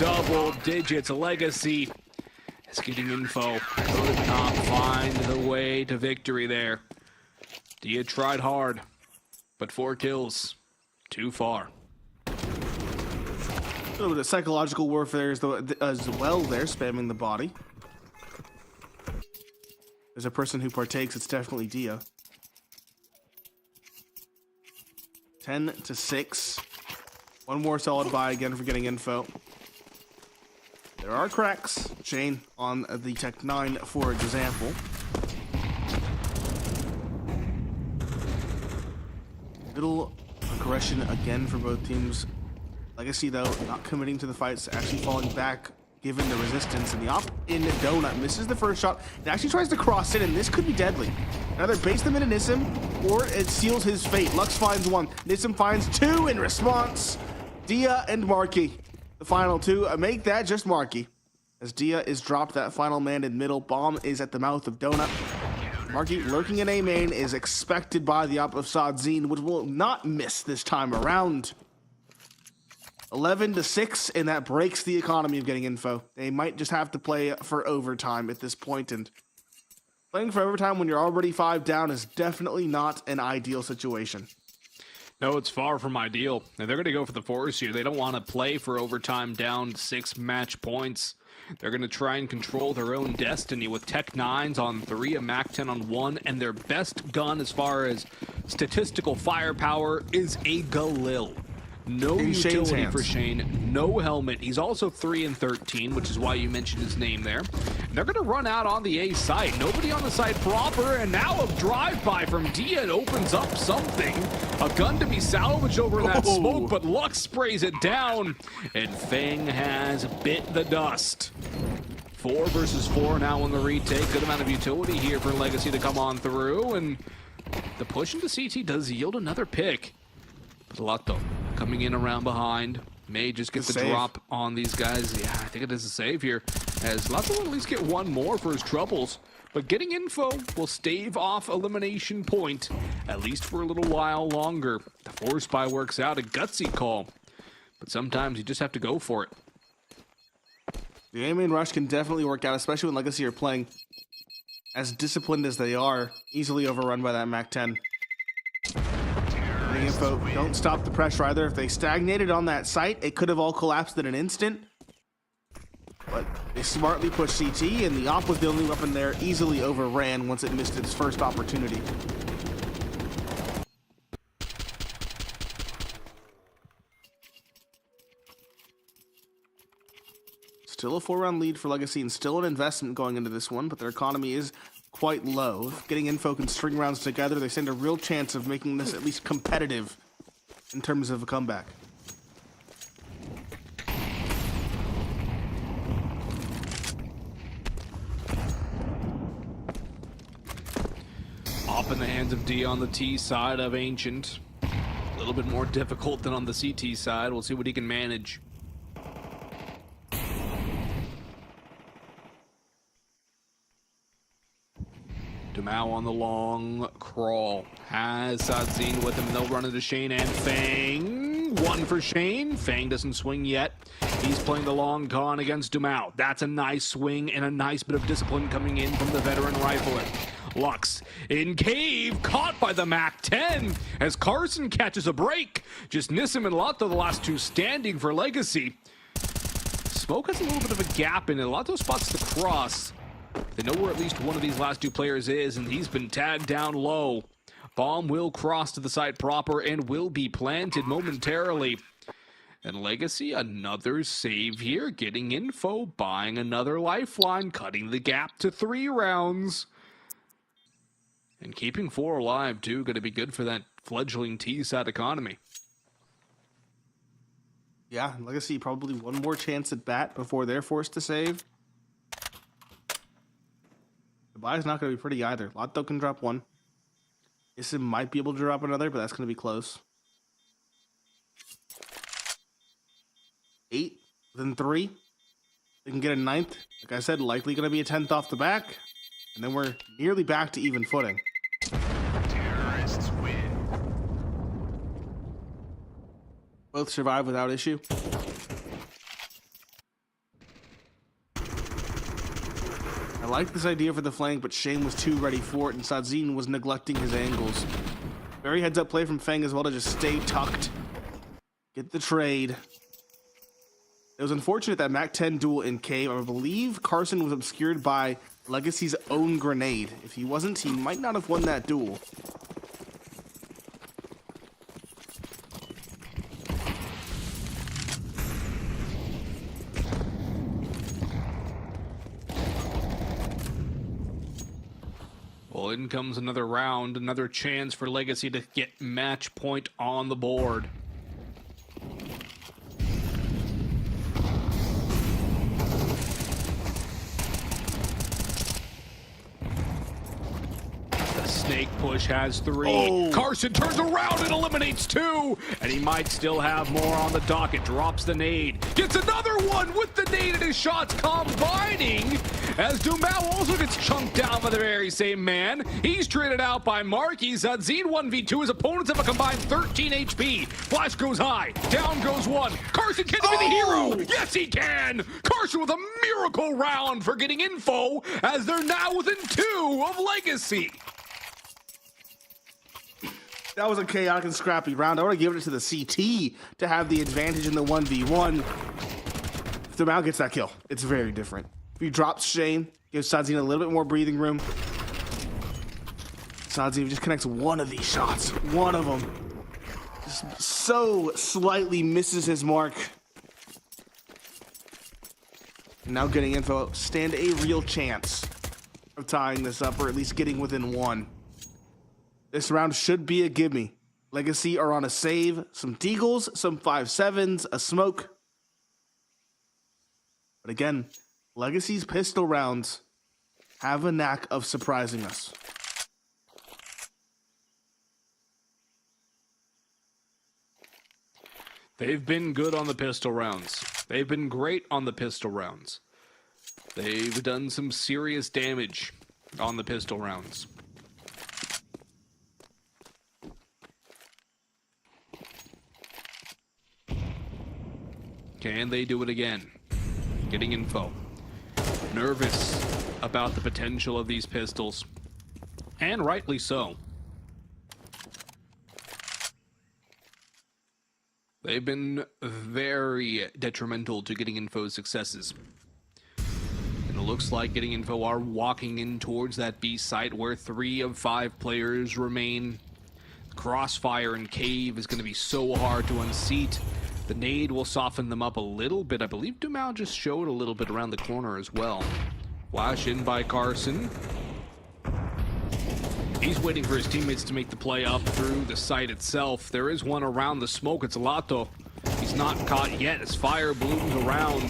Double digits. Legacy is getting info. Could not find the way to victory there. Dia tried hard, but 4 kills, too far. A little bit of psychological warfare as well there, spamming the body. There's a person who partakes, it's definitely Dia. 10-6. One more solid buy again for getting info. There are cracks. Shane on the Tech 9, for example. Little aggression again for both teams. Legacy, though, not committing to the fights, actually falling back given the resistance. And the op in Donut misses the first shot. It actually tries to cross in, and this could be deadly. Either base them into Nissim, or it seals his fate. Lux finds 1. Nissim finds 2 in response. Dia and Marky, the final 2. Make that just Marky. As Dia is dropped, that final man in middle. Bomb is at the mouth of Donut. Marky lurking in A main is expected by the op of Sadzine, which will not miss this time around. 11-6, and that breaks the economy of getting info. They might just have to play for overtime at this point, and playing for overtime when you're already 5 down is definitely not an ideal situation. No, it's far from ideal. And they're going to go for the force here. They don't want to play for overtime down 6 match points. They're going to try and control their own destiny with Tech 9s on 3, a Mac 10 on 1, and their best gun as far as statistical firepower is a Galil. No utility for Shane, no helmet. He's also 3-13, which is why you mentioned his name there. And they're going to run out on the A site. Nobody on the site proper, and now a drive-by from Dia opens up something. A gun to be salvaged over that smoke, but Lux sprays it down, and Feng has bit the dust. 4 versus 4 now on the retake. Good amount of utility here for Legacy to come on through, and the push into CT does yield another pick. But Lotto coming in around behind. May just get the drop on these guys. Yeah, I think it is a save here, as Lotto will at least get 1 more for his troubles. But getting info will stave off elimination point, at least for a little while longer. The force buy works out, a gutsy call. But sometimes you just have to go for it. The A main rush can definitely work out, especially when Legacy are playing as disciplined as they are. Easily overrun by that Mac 10. Info, don't stop the pressure either. If they stagnated on that site, it could have all collapsed in an instant. But they smartly pushed CT, and the op was the only weapon there, easily overran once it missed its first opportunity. Still a 4-round lead for Legacy, and still an investment going into this one, but their economy is quite low. If getting info can string rounds together, they stand a real chance of making this at least competitive in terms of a comeback. Op in the hands of D on the T side of Ancient. A little bit more difficult than on the CT side. We'll see what he can manage. Dumao on the long crawl. Has Sadzine with him. They'll run into Shane and Fang. One for Shane. Fang doesn't swing yet. He's playing the long con against Dumao. That's a nice swing and a nice bit of discipline coming in from the veteran rifler. Lux in cave, caught by the MAC-10 as Carson catches a break. Just Nissim and Lato, the last two standing for Legacy. Smoke has a little bit of a gap in it. Lato spots the cross. They know where at least one of these last two players is, and he's been tagged down low. Bomb will cross to the site proper and will be planted momentarily. And Legacy, another save here, getting info, buying another lifeline, cutting the gap to 3 rounds. And keeping 4 alive, too, going to be good for that fledgling T-SAT economy. Yeah, Legacy probably one more chance at bat before they're forced to save. The buy's not going to be pretty either. Lato can drop 1. Nissim might be able to drop another, but that's going to be close. 8, then 3. They can get a 9th. Like I said, likely going to be a 10th off the back. And then we're nearly back to even footing. Terrorists win. Both survive without issue. I like this idea for the flank, but Shane was too ready for it, and Sadzine was neglecting his angles. Very heads-up play from Feng as well to just stay tucked. Get the trade. It was unfortunate that MAC-10 duel in cave. I believe Carson was obscured by Legacy's own grenade. If he wasn't, he might not have won that duel. Well, in comes another round, another chance for Legacy to get match point on the board. Snake push has 3. Oh. Carson turns around and eliminates 2. And he might still have more on the docket. Drops the nade. Gets another one with the nade and his shots combining. As Dumao also gets chunked down by the very same man. He's traded out by Marky. Sadzine 1v2. His opponents have a combined 13 HP. Flash goes high. Down goes 1. Carson can be the hero. Yes, he can. Carson with a miracle round for getting info as they're now within 2 of Legacy. That was a chaotic and scrappy round. I would have given it to the CT to have the advantage in the 1v1. If Dumao gets that kill, it's very different. If he drops Shane, gives Sadzine a little bit more breathing room. Sadzine just connects one of these shots. One of them. Just so slightly misses his mark. And now getting info. Stand a real chance of tying this up, or at least getting within 1. This round should be a gimme. Legacy are on a save, some deagles, some 5.7s, a smoke. But again, Legacy's pistol rounds have a knack of surprising us. They've been good on the pistol rounds. They've been great on the pistol rounds. They've done some serious damage on the pistol rounds. Can they do it again? Getting info. Nervous about the potential of these pistols. And rightly so. They've been very detrimental to getting info's successes. And it looks like getting info are walking in towards that B site where 3 of 5 players remain. Crossfire and cave is going to be so hard to unseat. The nade will soften them up a little bit. I believe Dumao just showed a little bit around the corner as well. Flash in by Carson. He's waiting for his teammates to make the play up through the site itself. There is one around the smoke. It's Lato. He's not caught yet as fire blooms around.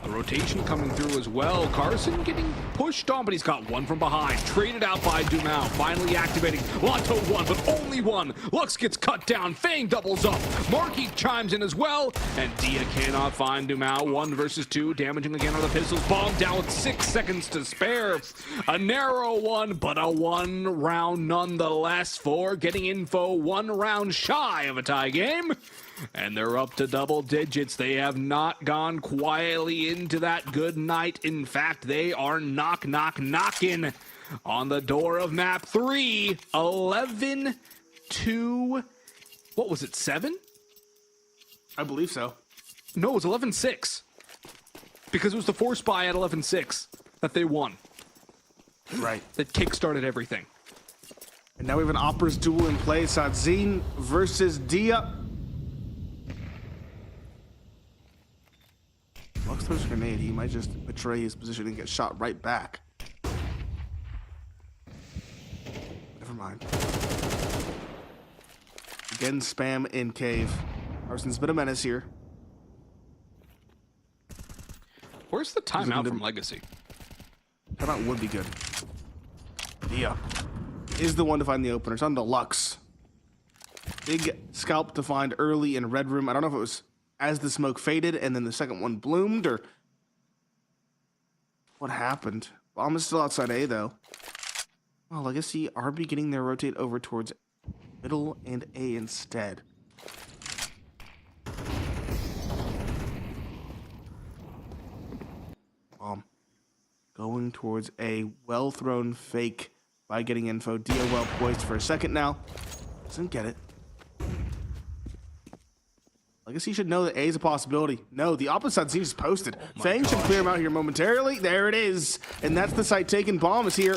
A rotation coming through as well. Carson getting pushed on, but he's got one from behind. Traded out by Dumao. Finally activating. Lotto one, but only one. Lux gets cut down. Fang doubles up. Marky chimes in as well. And Dia cannot find Dumao. 1 versus 2. Damaging again on the pistols. Bomb down with 6 seconds to spare. A narrow one, but a 1 round nonetheless for Getting Info. 1 round shy of a tie game. And they're up to double digits. They have not gone quietly into that good night. In fact, they are knocking on the door of map 3. 11 to, what was it, 7? I believe so. No, it was 11-6. Because it was the force buy at 11-6 that they won. Right. That kickstarted everything. And now we have an Opera's duel in play. Sadzine versus Dia. Lux throws a grenade. He might just betray his position and get shot right back. Never mind. Again, spam in cave. Arson's been a menace here. Where's the timeout from Legacy? Timeout would be good. Dia is the one to find the opener. It's on to Lux. Big scalp to find early in Red Room. I don't know if it was as the smoke faded and then the second one bloomed or what happened. Bomb is still outside A though. Oh, Legacy are beginning their rotate over towards middle and A instead. Bomb going towards A. Well thrown fake by Getting Info. Dia well poised for a second now. Doesn't get it. Legacy should know that A is a possibility. No, the opposite side seems posted. Fang should clear him out here momentarily. There it is. And that's the site taken. Bomb is here.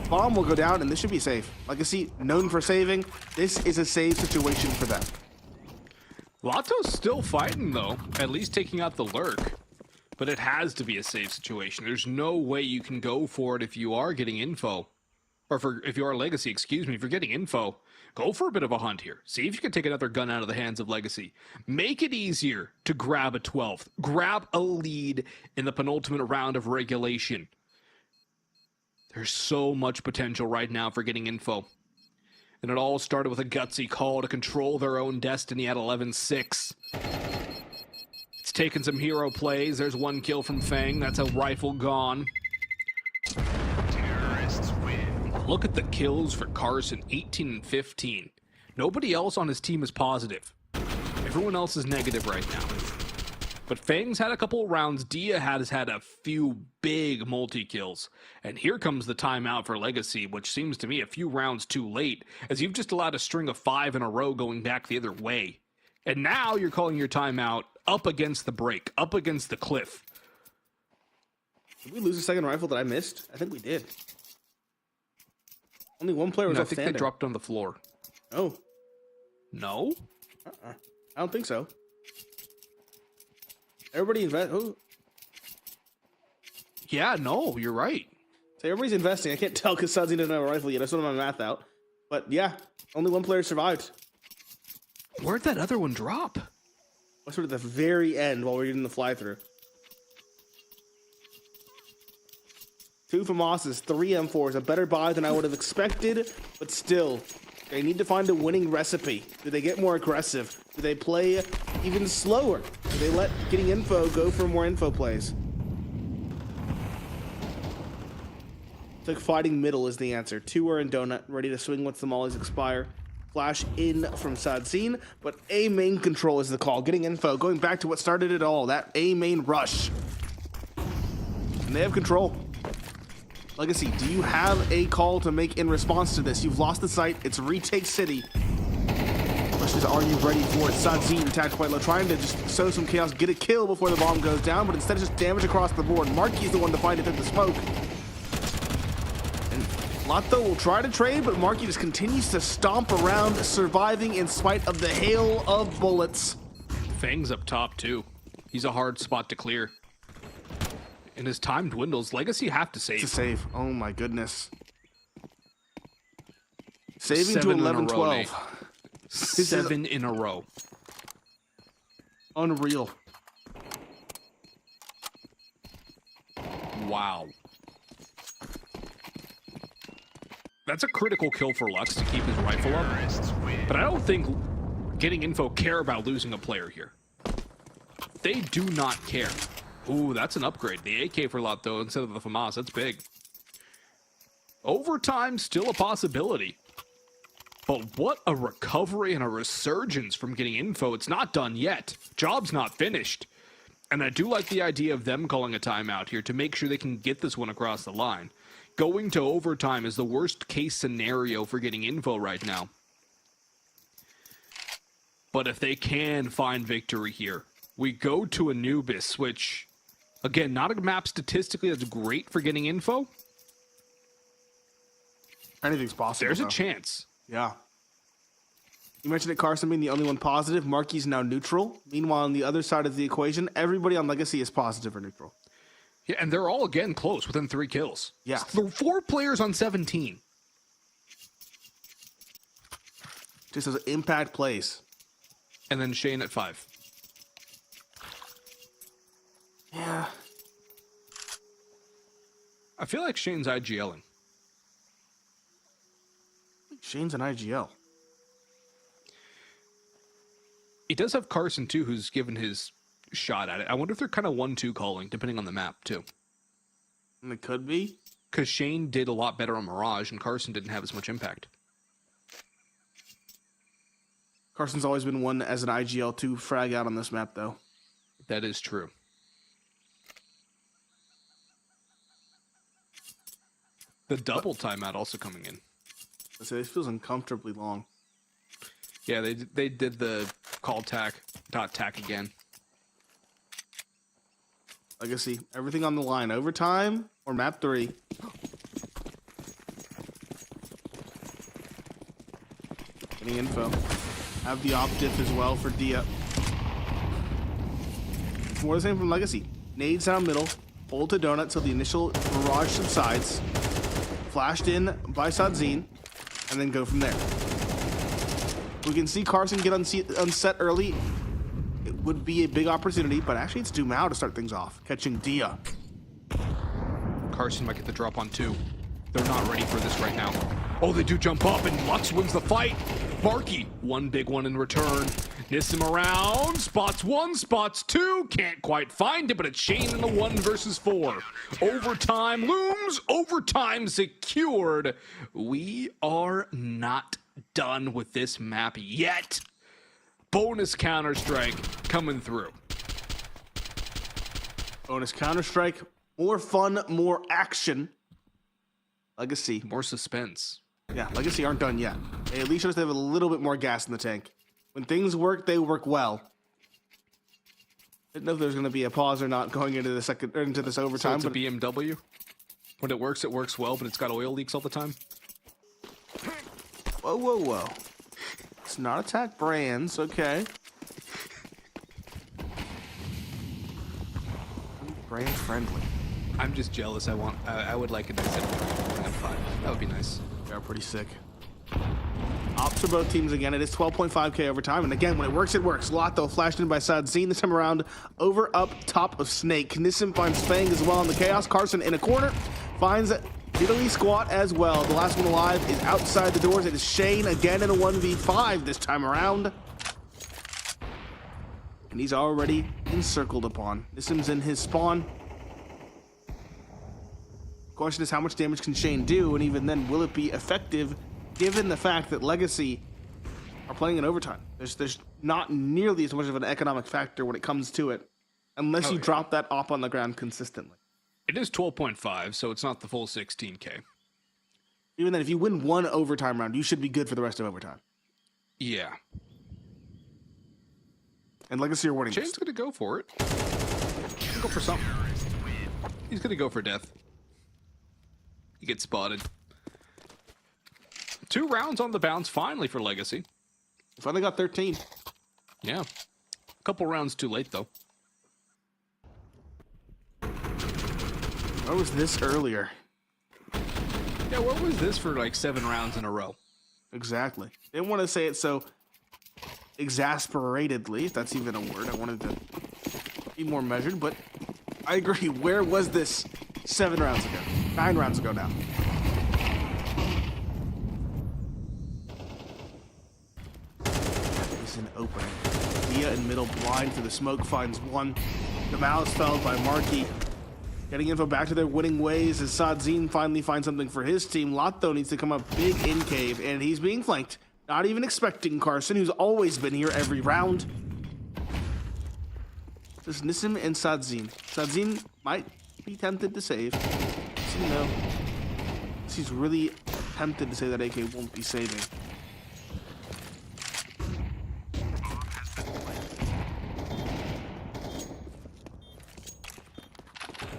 Bomb will go down, and this should be safe. Legacy, known for saving. This is a save situation for them. Lotto's still fighting, though. At least taking out the lurk. But it has to be a safe situation. There's no way you can go for it if you are Getting Info. Or if you are Legacy, excuse me, if you're Getting Info. Go for a bit of a hunt here. See if you can take another gun out of the hands of Legacy. Make it easier to grab a 12th. Grab a lead in the penultimate round of regulation. There's so much potential right now for Getting Info. And it all started with a gutsy call to control their own destiny at 11-6. It's taken some hero plays. There's 1 kill from Fang. That's a rifle gone. Look at the kills for Carson, 18 and 15. Nobody else on his team is positive. Everyone else is negative right now. But Fang's had a couple of rounds. Dia has had a few big multi-kills. And here comes the timeout for Legacy, which seems to me a few rounds too late, as you've just allowed a string of 5 in a row going back the other way. And now you're calling your timeout up against the break, up against the cliff. Did we lose a second rifle that I missed? I think we did. Only 1 player was I think outstanding. they dropped on the floor. Oh. No? I don't think so. Everybody invest. Oh. Yeah, no, you're right. So everybody's investing. I can't tell because Sadzine doesn't have a rifle yet. I still don't have my math out. But yeah, only 1 player survived. Where'd that other one drop? Sort of at the very end while we were doing the fly through. 2 FAMASs, 3 M4s, a better buy than I would have expected, but still, they need to find a winning recipe. Do they get more aggressive? Do they play even slower? Do they let Getting Info go for more info plays? It's like fighting middle is the answer. 2 are in donut, ready to swing once the mollies expire. Flash in from Sadzine, but A main control is the call. Getting Info, going back to what started it all, that A main rush. And they have control. Legacy, do you have a call to make in response to this? You've lost the site. It's retake city. Question is, are you ready for it? Sadzine attacked quite low, trying to just sow some chaos, get a kill before the bomb goes down, but instead it's just damage across the board. Marky's the one to find it through the smoke. And Lotto will try to trade, but Marky just continues to stomp around, surviving in spite of the hail of bullets. Fang's up top, too. He's a hard spot to clear. And as time dwindles, Legacy have to save. To save. Oh my goodness. Saving to 11-12. 7 in a row. Unreal. Wow. That's a critical kill for Lux to keep his rifle up. Terrorists win. But I don't think getting info care about losing a player here. They do not care. Ooh, that's an upgrade. The AK for Lot, though, instead of the FAMAS. That's big. Overtime, still a possibility. But what a recovery and a resurgence from getting info. It's not done yet. Job's not finished. And I do like the idea of them calling a timeout here to make sure they can get this one across the line. Going to overtime is the worst case scenario for getting info right now. But if they can find victory here, we go to Anubis, which, again, not a map statistically that's great for getting info. Anything's possible. There's though. a chance. Yeah. You mentioned it, Carson being the only one positive. Marky's now neutral. Meanwhile, on the other side of the equation, everybody on Legacy is positive or neutral. Yeah, and they're all, again, close, within 3 kills. Yeah. So 4 players on 17. Just as impact plays. And then Shane at 5. Yeah. I feel like Shane's IGLing. Shane's an IGL. He does have Carson, too, who's given his shot at it. I wonder if they're kind of 1-2 calling, depending on the map, too. And it could be. Because Shane did a lot better on Mirage, and Carson didn't have as much impact. Carson's always been one as an IGL to frag out on this map, though. That is true. The double timeout also coming in. I say this feels uncomfortably long. Yeah, they did the call tack, dot tack again. Legacy, everything on the line. Overtime or map 3. Getting info. Have the op diff as well for Dia. More the same from Legacy. Nades down middle. Hold to donut till the initial Mirage subsides. Flashed in by Sadzine. And then go from there. We can see Carson get unset early. It would be a big opportunity, but actually it's Dumao to start things off, catching Dia. Carson might get the drop on 2. They're not ready for this right now. Oh, they do jump up, and Lux wins the fight. Marky, one big one in return. Nissim around, spots 1, spots 2. Can't quite find it, but it's Shane in the 1 versus 4. Overtime looms, overtime secured. We are not done with this map yet. Bonus Counter-Strike coming through. Bonus Counter-Strike. More fun, more action. Legacy. More suspense. Yeah, Legacy aren't done yet. They at least show us they have a little bit more gas in the tank. When things work, they work well. Didn't know if there's going to be a pause or not going into this So overtime. it's a But BMW. When it works well, but it's got oil leaks all the time. whoa, whoa, whoa! It's not attack brands, okay? Brand friendly. I'm just jealous. I would like a nice M5. That would be nice. They are pretty sick. Ops for both teams again. It is 12.5k overtime. And again, when it works, it works. Lotto flashed in by Sadzine. This time around, over up top of Snake. Nissim finds Fang as well in the chaos. Carson in a corner. Finds Diddly Squat as well. The last one alive is outside the doors. It is Shane again in a 1v5 this time around. And he's already encircled upon. Nissim's in his spawn. Question is, how much damage can Shane do? And even then, will it be effective given the fact that Legacy are playing in overtime? There's not nearly as much of an economic factor when it comes to it, unless you drop that op on the ground consistently. It is 12.5, so it's not the full 16k. Even then, if you win one overtime round, you should be good for the rest of overtime. Yeah. And Legacy are winning. Shane's gonna go for it. He's gonna go for something. He's gonna go for death. He gets spotted. 2 rounds on the bounce finally for Legacy. Finally got 13. Yeah. A couple rounds too late, though. Where was this earlier? Yeah, what was this for like 7 rounds in a row? Exactly. Didn't want to say it so exasperatedly, if that's even a word. I wanted to be more measured, but I agree. Where was this 7 rounds ago? 9 rounds ago now. in middle, blind through the smoke, finds one. Gamal is felled by Markey. Getting info back to their winning ways as Sadzine finally finds something for his team. Lotto needs to come up big in cave, and he's being flanked. Not even expecting Carson, who's always been here every round. Just Nissim and Sadzine. Sadzine might be tempted to save. Nissim, no. She's really tempted to say that AK won't be saving.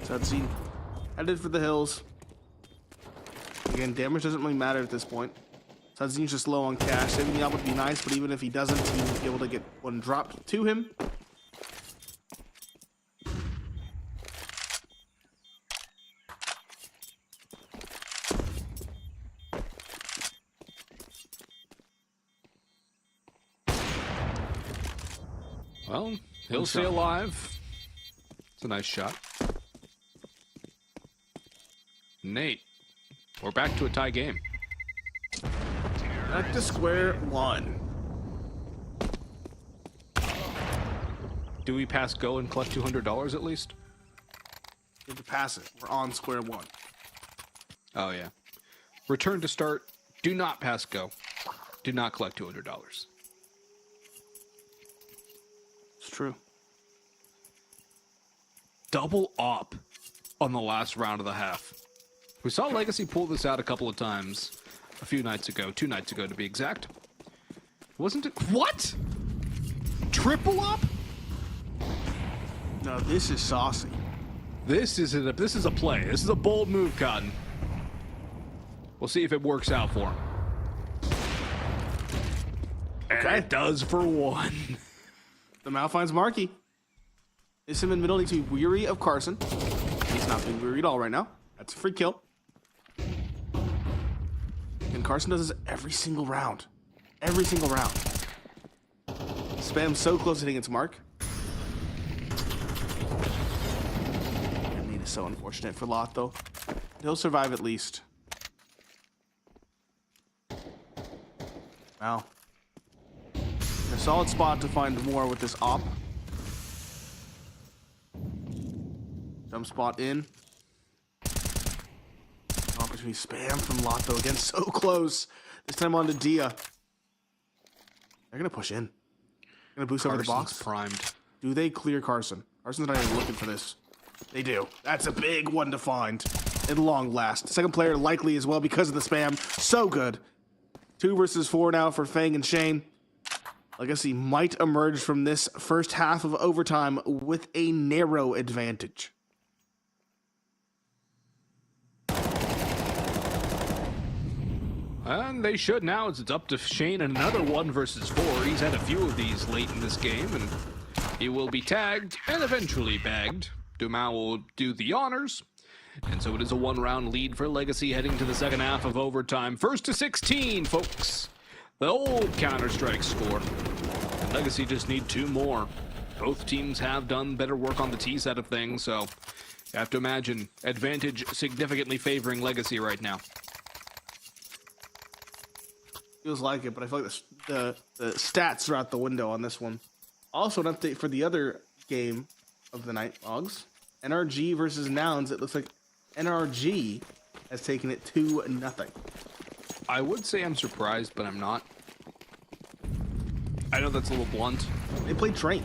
Sadzine headed for the hills. Again, damage doesn't really matter at this point. Sadzine's just low on cash. Saving the op would be nice, but even if he doesn't, he will be able to get one dropped to him. Well, he'll stay alive. It's a nice shot. Nate, we're back to a tie game. Back to square one. Do we pass go and collect $200 at least? You have to pass it. We're on square one. Oh, yeah. Return to start. Do not pass go. Do not collect $200. It's true. Double op on the last round of the half. We saw Legacy pull this out a couple of times a few nights ago, 2 nights ago to be exact. Wasn't it? What? Triple op? No, this is saucy. This is a play. This is a bold move, Cotton. We'll see if it works out for him. And Okay. it does for one. The Mal finds Markey. Nissim in middle needs to be weary of Carson. He's not being weary at all right now. That's a free kill. And Carson does this every single round. Every single round. Spam's so close to hitting its mark. And Nate is so unfortunate for Lotto. He'll survive at least. Wow. A solid spot to find more with this op. Jump spot in. Opportunity spam from Lotto again, so close. This time on to Dia. They're gonna push in. Gonna boost over the box. Primed. Do they clear Carson? Carson's not even looking for this. They do. That's a big one to find. At long last. Second player likely as well because of the spam. So good. 2 versus 4 now for Fang and Shane. Legacy might emerge from this first half of overtime with a narrow advantage. And they should now, as it's up to Shane and another 1 versus 4. He's had a few of these late in this game, and he will be tagged and eventually bagged. Dumas will do the honors. And so it is a 1-round lead for Legacy heading to the second half of overtime. First to 16, folks. The old Counter-Strike score. And Legacy just need 2 more. Both teams have done better work on the T side of things, so you have to imagine advantage significantly favoring Legacy right now. Feels like it, but I feel like the stats are out the window on this one. Also, an update for the other game of the night, Logs. NRG versus Nouns. It looks like NRG has taken it 2-0. I would say I'm surprised, but I'm not. I know that's a little blunt. They played Train.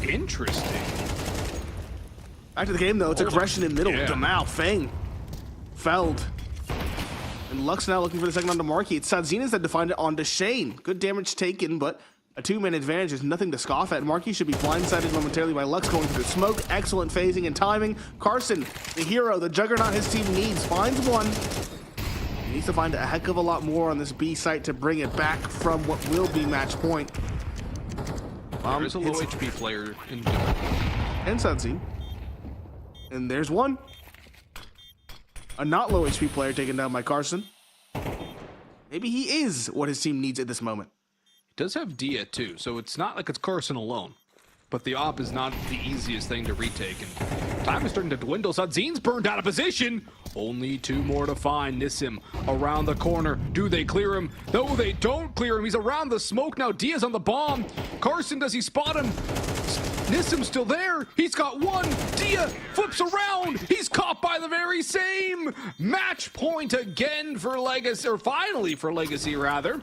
Interesting. Back to the game, though. It's aggression in middle. Yeah. Gamal, Fang, Feld. And Lux now looking for the second onto Markey. It's Sadzina's that defined it onto Shane. Good damage taken, but a 2-man advantage is nothing to scoff at. Markey should be blindsided momentarily by Lux going through the smoke. Excellent phasing and timing. Carson, the hero, the juggernaut his team needs, finds one. He needs to find a heck of a lot more on this B site to bring it back from what will be match point. There's a low HP player in And Sadzine. And there's one. A not low HP player taken down by Carson. Maybe he is what his team needs at this moment. He does have Dia too, so it's not like it's Carson alone. But the op is not the easiest thing to retake, and Time is starting to dwindle. Sadzin's burned out of position. Only 2 more to find. Nissim around the corner. Do they clear him? No, they don't clear him. He's around the smoke now. Diaz on the bomb. Carson, does he spot him? Nissim's still there. He's got one. Dia flips around. He's caught by the very same. Match point again for Legacy, or finally for Legacy rather,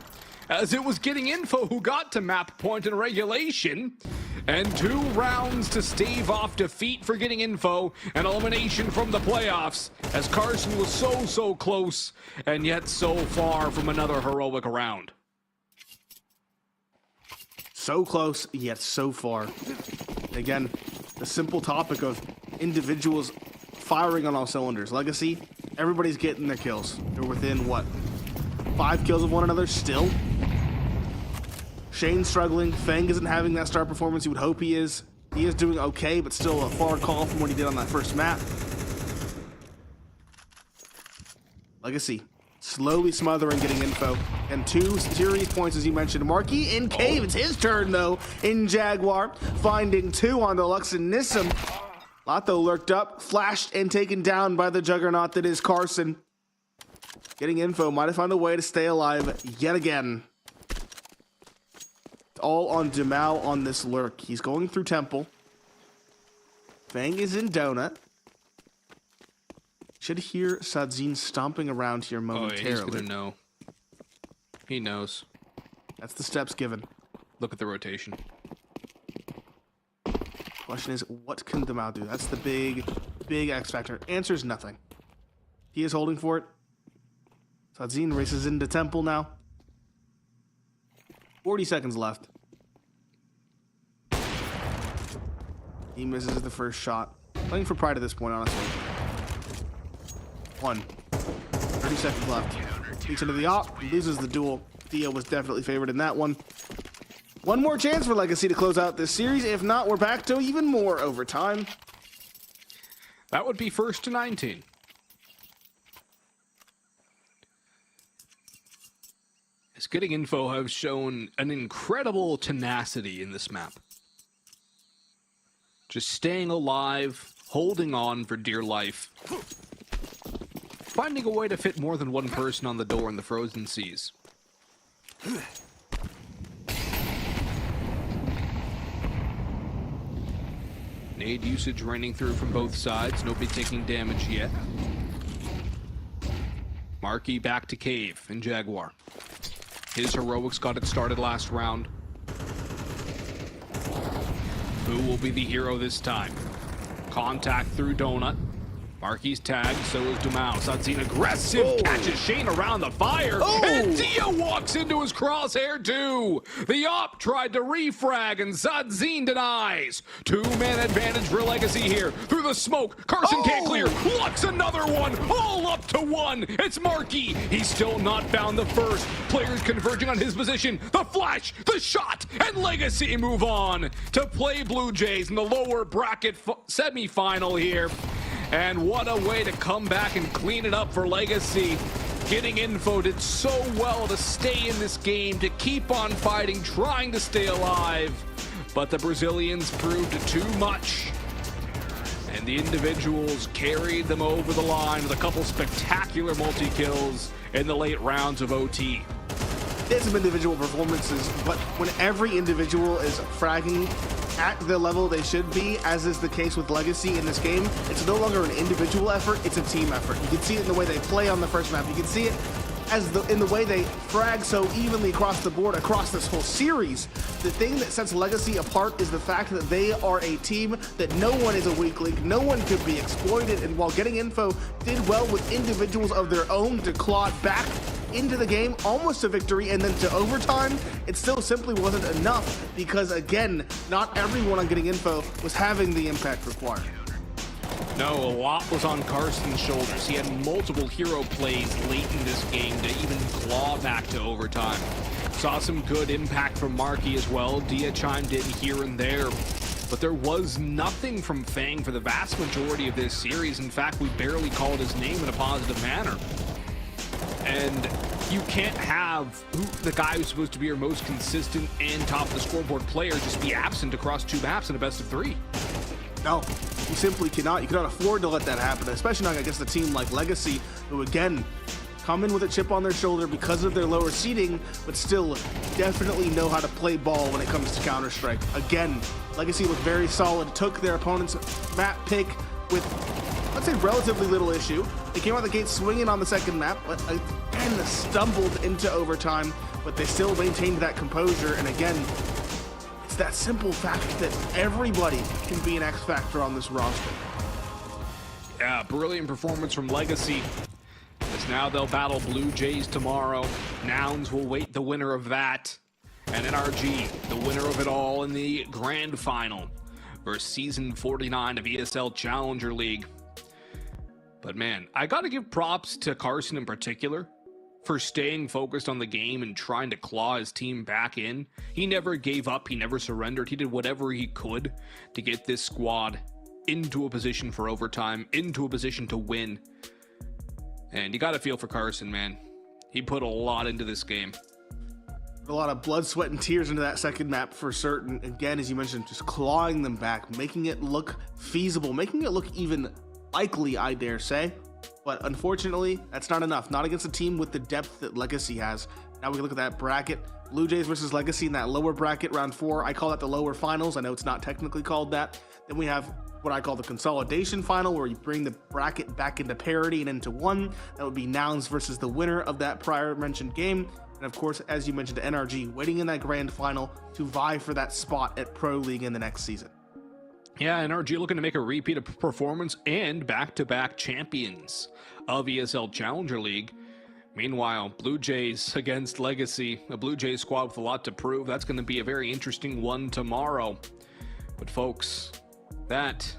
as it was Getting Info who got to map point in regulation. And 2 rounds to stave off defeat for Getting Info and elimination from the playoffs, as Carson was so close and yet so far from another heroic round. So close, yet so far. Again, the simple topic of individuals firing on all cylinders. Legacy, everybody's getting their kills. They're within, what, 5 kills of one another still? Shane's struggling. Fang isn't having that star performance you would hope he is. He is doing okay, but still a far call from what he did on that first map. Legacy slowly smothering Getting Info. And 2 serious points, as you mentioned. Marquis in cave. It's his turn, though, in Jaguar. Finding 2 on the Lux and Nissim. Lato lurked up, flashed, and taken down by the juggernaut that is Carson. Getting Info might have found a way to stay alive yet again. All on Demao on this lurk. He's going through Temple. Fang is in Donut. Should hear Sadzin stomping around here momentarily. Oh, yeah, he's gonna know. He knows. That's the steps given. Look at the rotation. Question is, what can Demao do? That's the big X factor. Answer's nothing. He is holding for it. Sadzin races into Temple now. 40 seconds left. He misses the first shot. Playing for pride at this point, honestly. 1. 30 seconds left. Reach into the op, loses the duel. Dia was definitely favored in that one. One more chance for Legacy to close out this series. If not, we're back to even more overtime. That would be 1st to 19. As Getting Info have shown an incredible tenacity in this map. Just staying alive, holding on for dear life. Finding a way to fit more than one person on the door in the frozen seas. Nade usage raining through from both sides. Nobody taking damage yet. Marquis back to cave in Jaguar. His heroics got it started last round. Who will be the hero this time? Contact through Donut. Marquis tagged, so is Demao. Sadzin aggressive, catches Shane around the fire, and Dia walks into his crosshair too. The op tried to refrag, and Sadzin denies. 2-man advantage for Legacy here. Through the smoke, Carson can't clear. Lux another one, all up to 1. It's Marquis. He's still not found the first. Players converging on his position. The flash, the shot, and Legacy move on to play Blue Jays in the lower bracket semi-final here. And what a way to come back and clean it up for Legacy. Getting Info did so well to stay in this game, to keep on fighting, trying to stay alive. But the Brazilians proved too much. And the individuals carried them over the line with a couple spectacular multi-kills in the late rounds of OT. Did some individual performances, but when every individual is fragging at the level they should be, as is the case with Legacy in this game, it's no longer an individual effort, it's a team effort. You can see it in the way they play on the first map. You can see it in the way they frag so evenly across the board, across this whole series. The thing that sets Legacy apart is the fact that they are a team that no one is a weak link, no one could be exploited, and while Getting Info did well with individuals of their own to claw back into the game, almost to victory and then to overtime, it still simply wasn't enough because, again, not everyone on Getting Info was having the impact required. No, a lot was on Carson's shoulders. He had multiple hero plays late in this game to even claw back to overtime. Saw some good impact from Marquis as well. Dia chimed in here and there. But there was nothing from Fang for the vast majority of this series. In fact, we barely called his name in a positive manner. And you can't have the guy who's supposed to be your most consistent and top of the scoreboard player just be absent across 2 maps in a best of 3. No, You simply cannot. You cannot afford to let that happen, especially not against a team like Legacy, who again come in with a chip on their shoulder because of their lower seeding, but still definitely know how to play ball when it comes to Counter-Strike. Again, Legacy looked very solid, took their opponent's map pick with, let's say, relatively little issue. They came out the gate swinging on the second map, but again stumbled into overtime, but they still maintained that composure. And again, it's that simple fact that everybody can be an X factor on this roster. Yeah, brilliant performance from Legacy. As now they'll battle Blue Jays tomorrow. Nouns will wait the winner of that. And NRG, the winner of it all in the grand final versus season 49 of ESL Challenger League. But man, I gotta give props to Carson in particular for staying focused on the game and trying to claw his team back in. He never gave up, he never surrendered, he did whatever he could to get this squad into a position for overtime, into a position to win. And you gotta feel for Carson, man. He put a lot into this game. A lot of blood, sweat, and tears into that second map for certain. Again, as you mentioned, just clawing them back, making it look feasible, making it look even likely, I dare say. But unfortunately, that's not enough. Not against a team with the depth that Legacy has. Now we can look at that bracket. Blue Jays versus Legacy in that lower bracket, round 4. I call that the lower finals. I know it's not technically called that. Then we have what I call the consolidation final, where you bring the bracket back into parity and into one. That would be Nouns versus the winner of that prior mentioned game. And of course, as you mentioned, NRG waiting in that grand final to vie for that spot at Pro League in the next season. Yeah, NRG looking to make a repeat of performance and back-to-back champions of ESL Challenger League. Meanwhile, Blue Jays against Legacy, a Blue Jays squad with a lot to prove. That's going to be a very interesting one tomorrow. But folks, that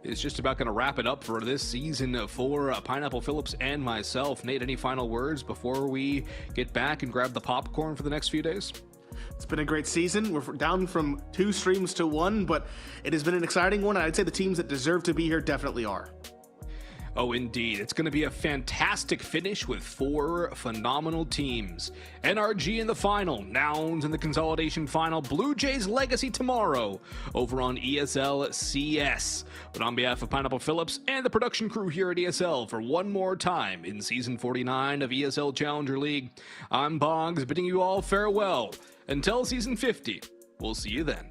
is just about going to wrap it up for this season for Pineapple Phillips and myself. Nate, any final words before we get back and grab the popcorn for the next few days? It's been a great season. We're down from 2 streams to 1, but it has been an exciting one. I'd say the teams that deserve to be here definitely are. Oh, indeed. It's going to be a fantastic finish with 4 phenomenal teams. NRG in the final, Nouns in the consolidation final, Blue Jays Legacy tomorrow over on ESL CS. But on behalf of Pineapple Phillips and the production crew here at ESL for one more time in season 49 of ESL Challenger League, I'm Boggs bidding you all farewell. Until season 50, we'll see you then.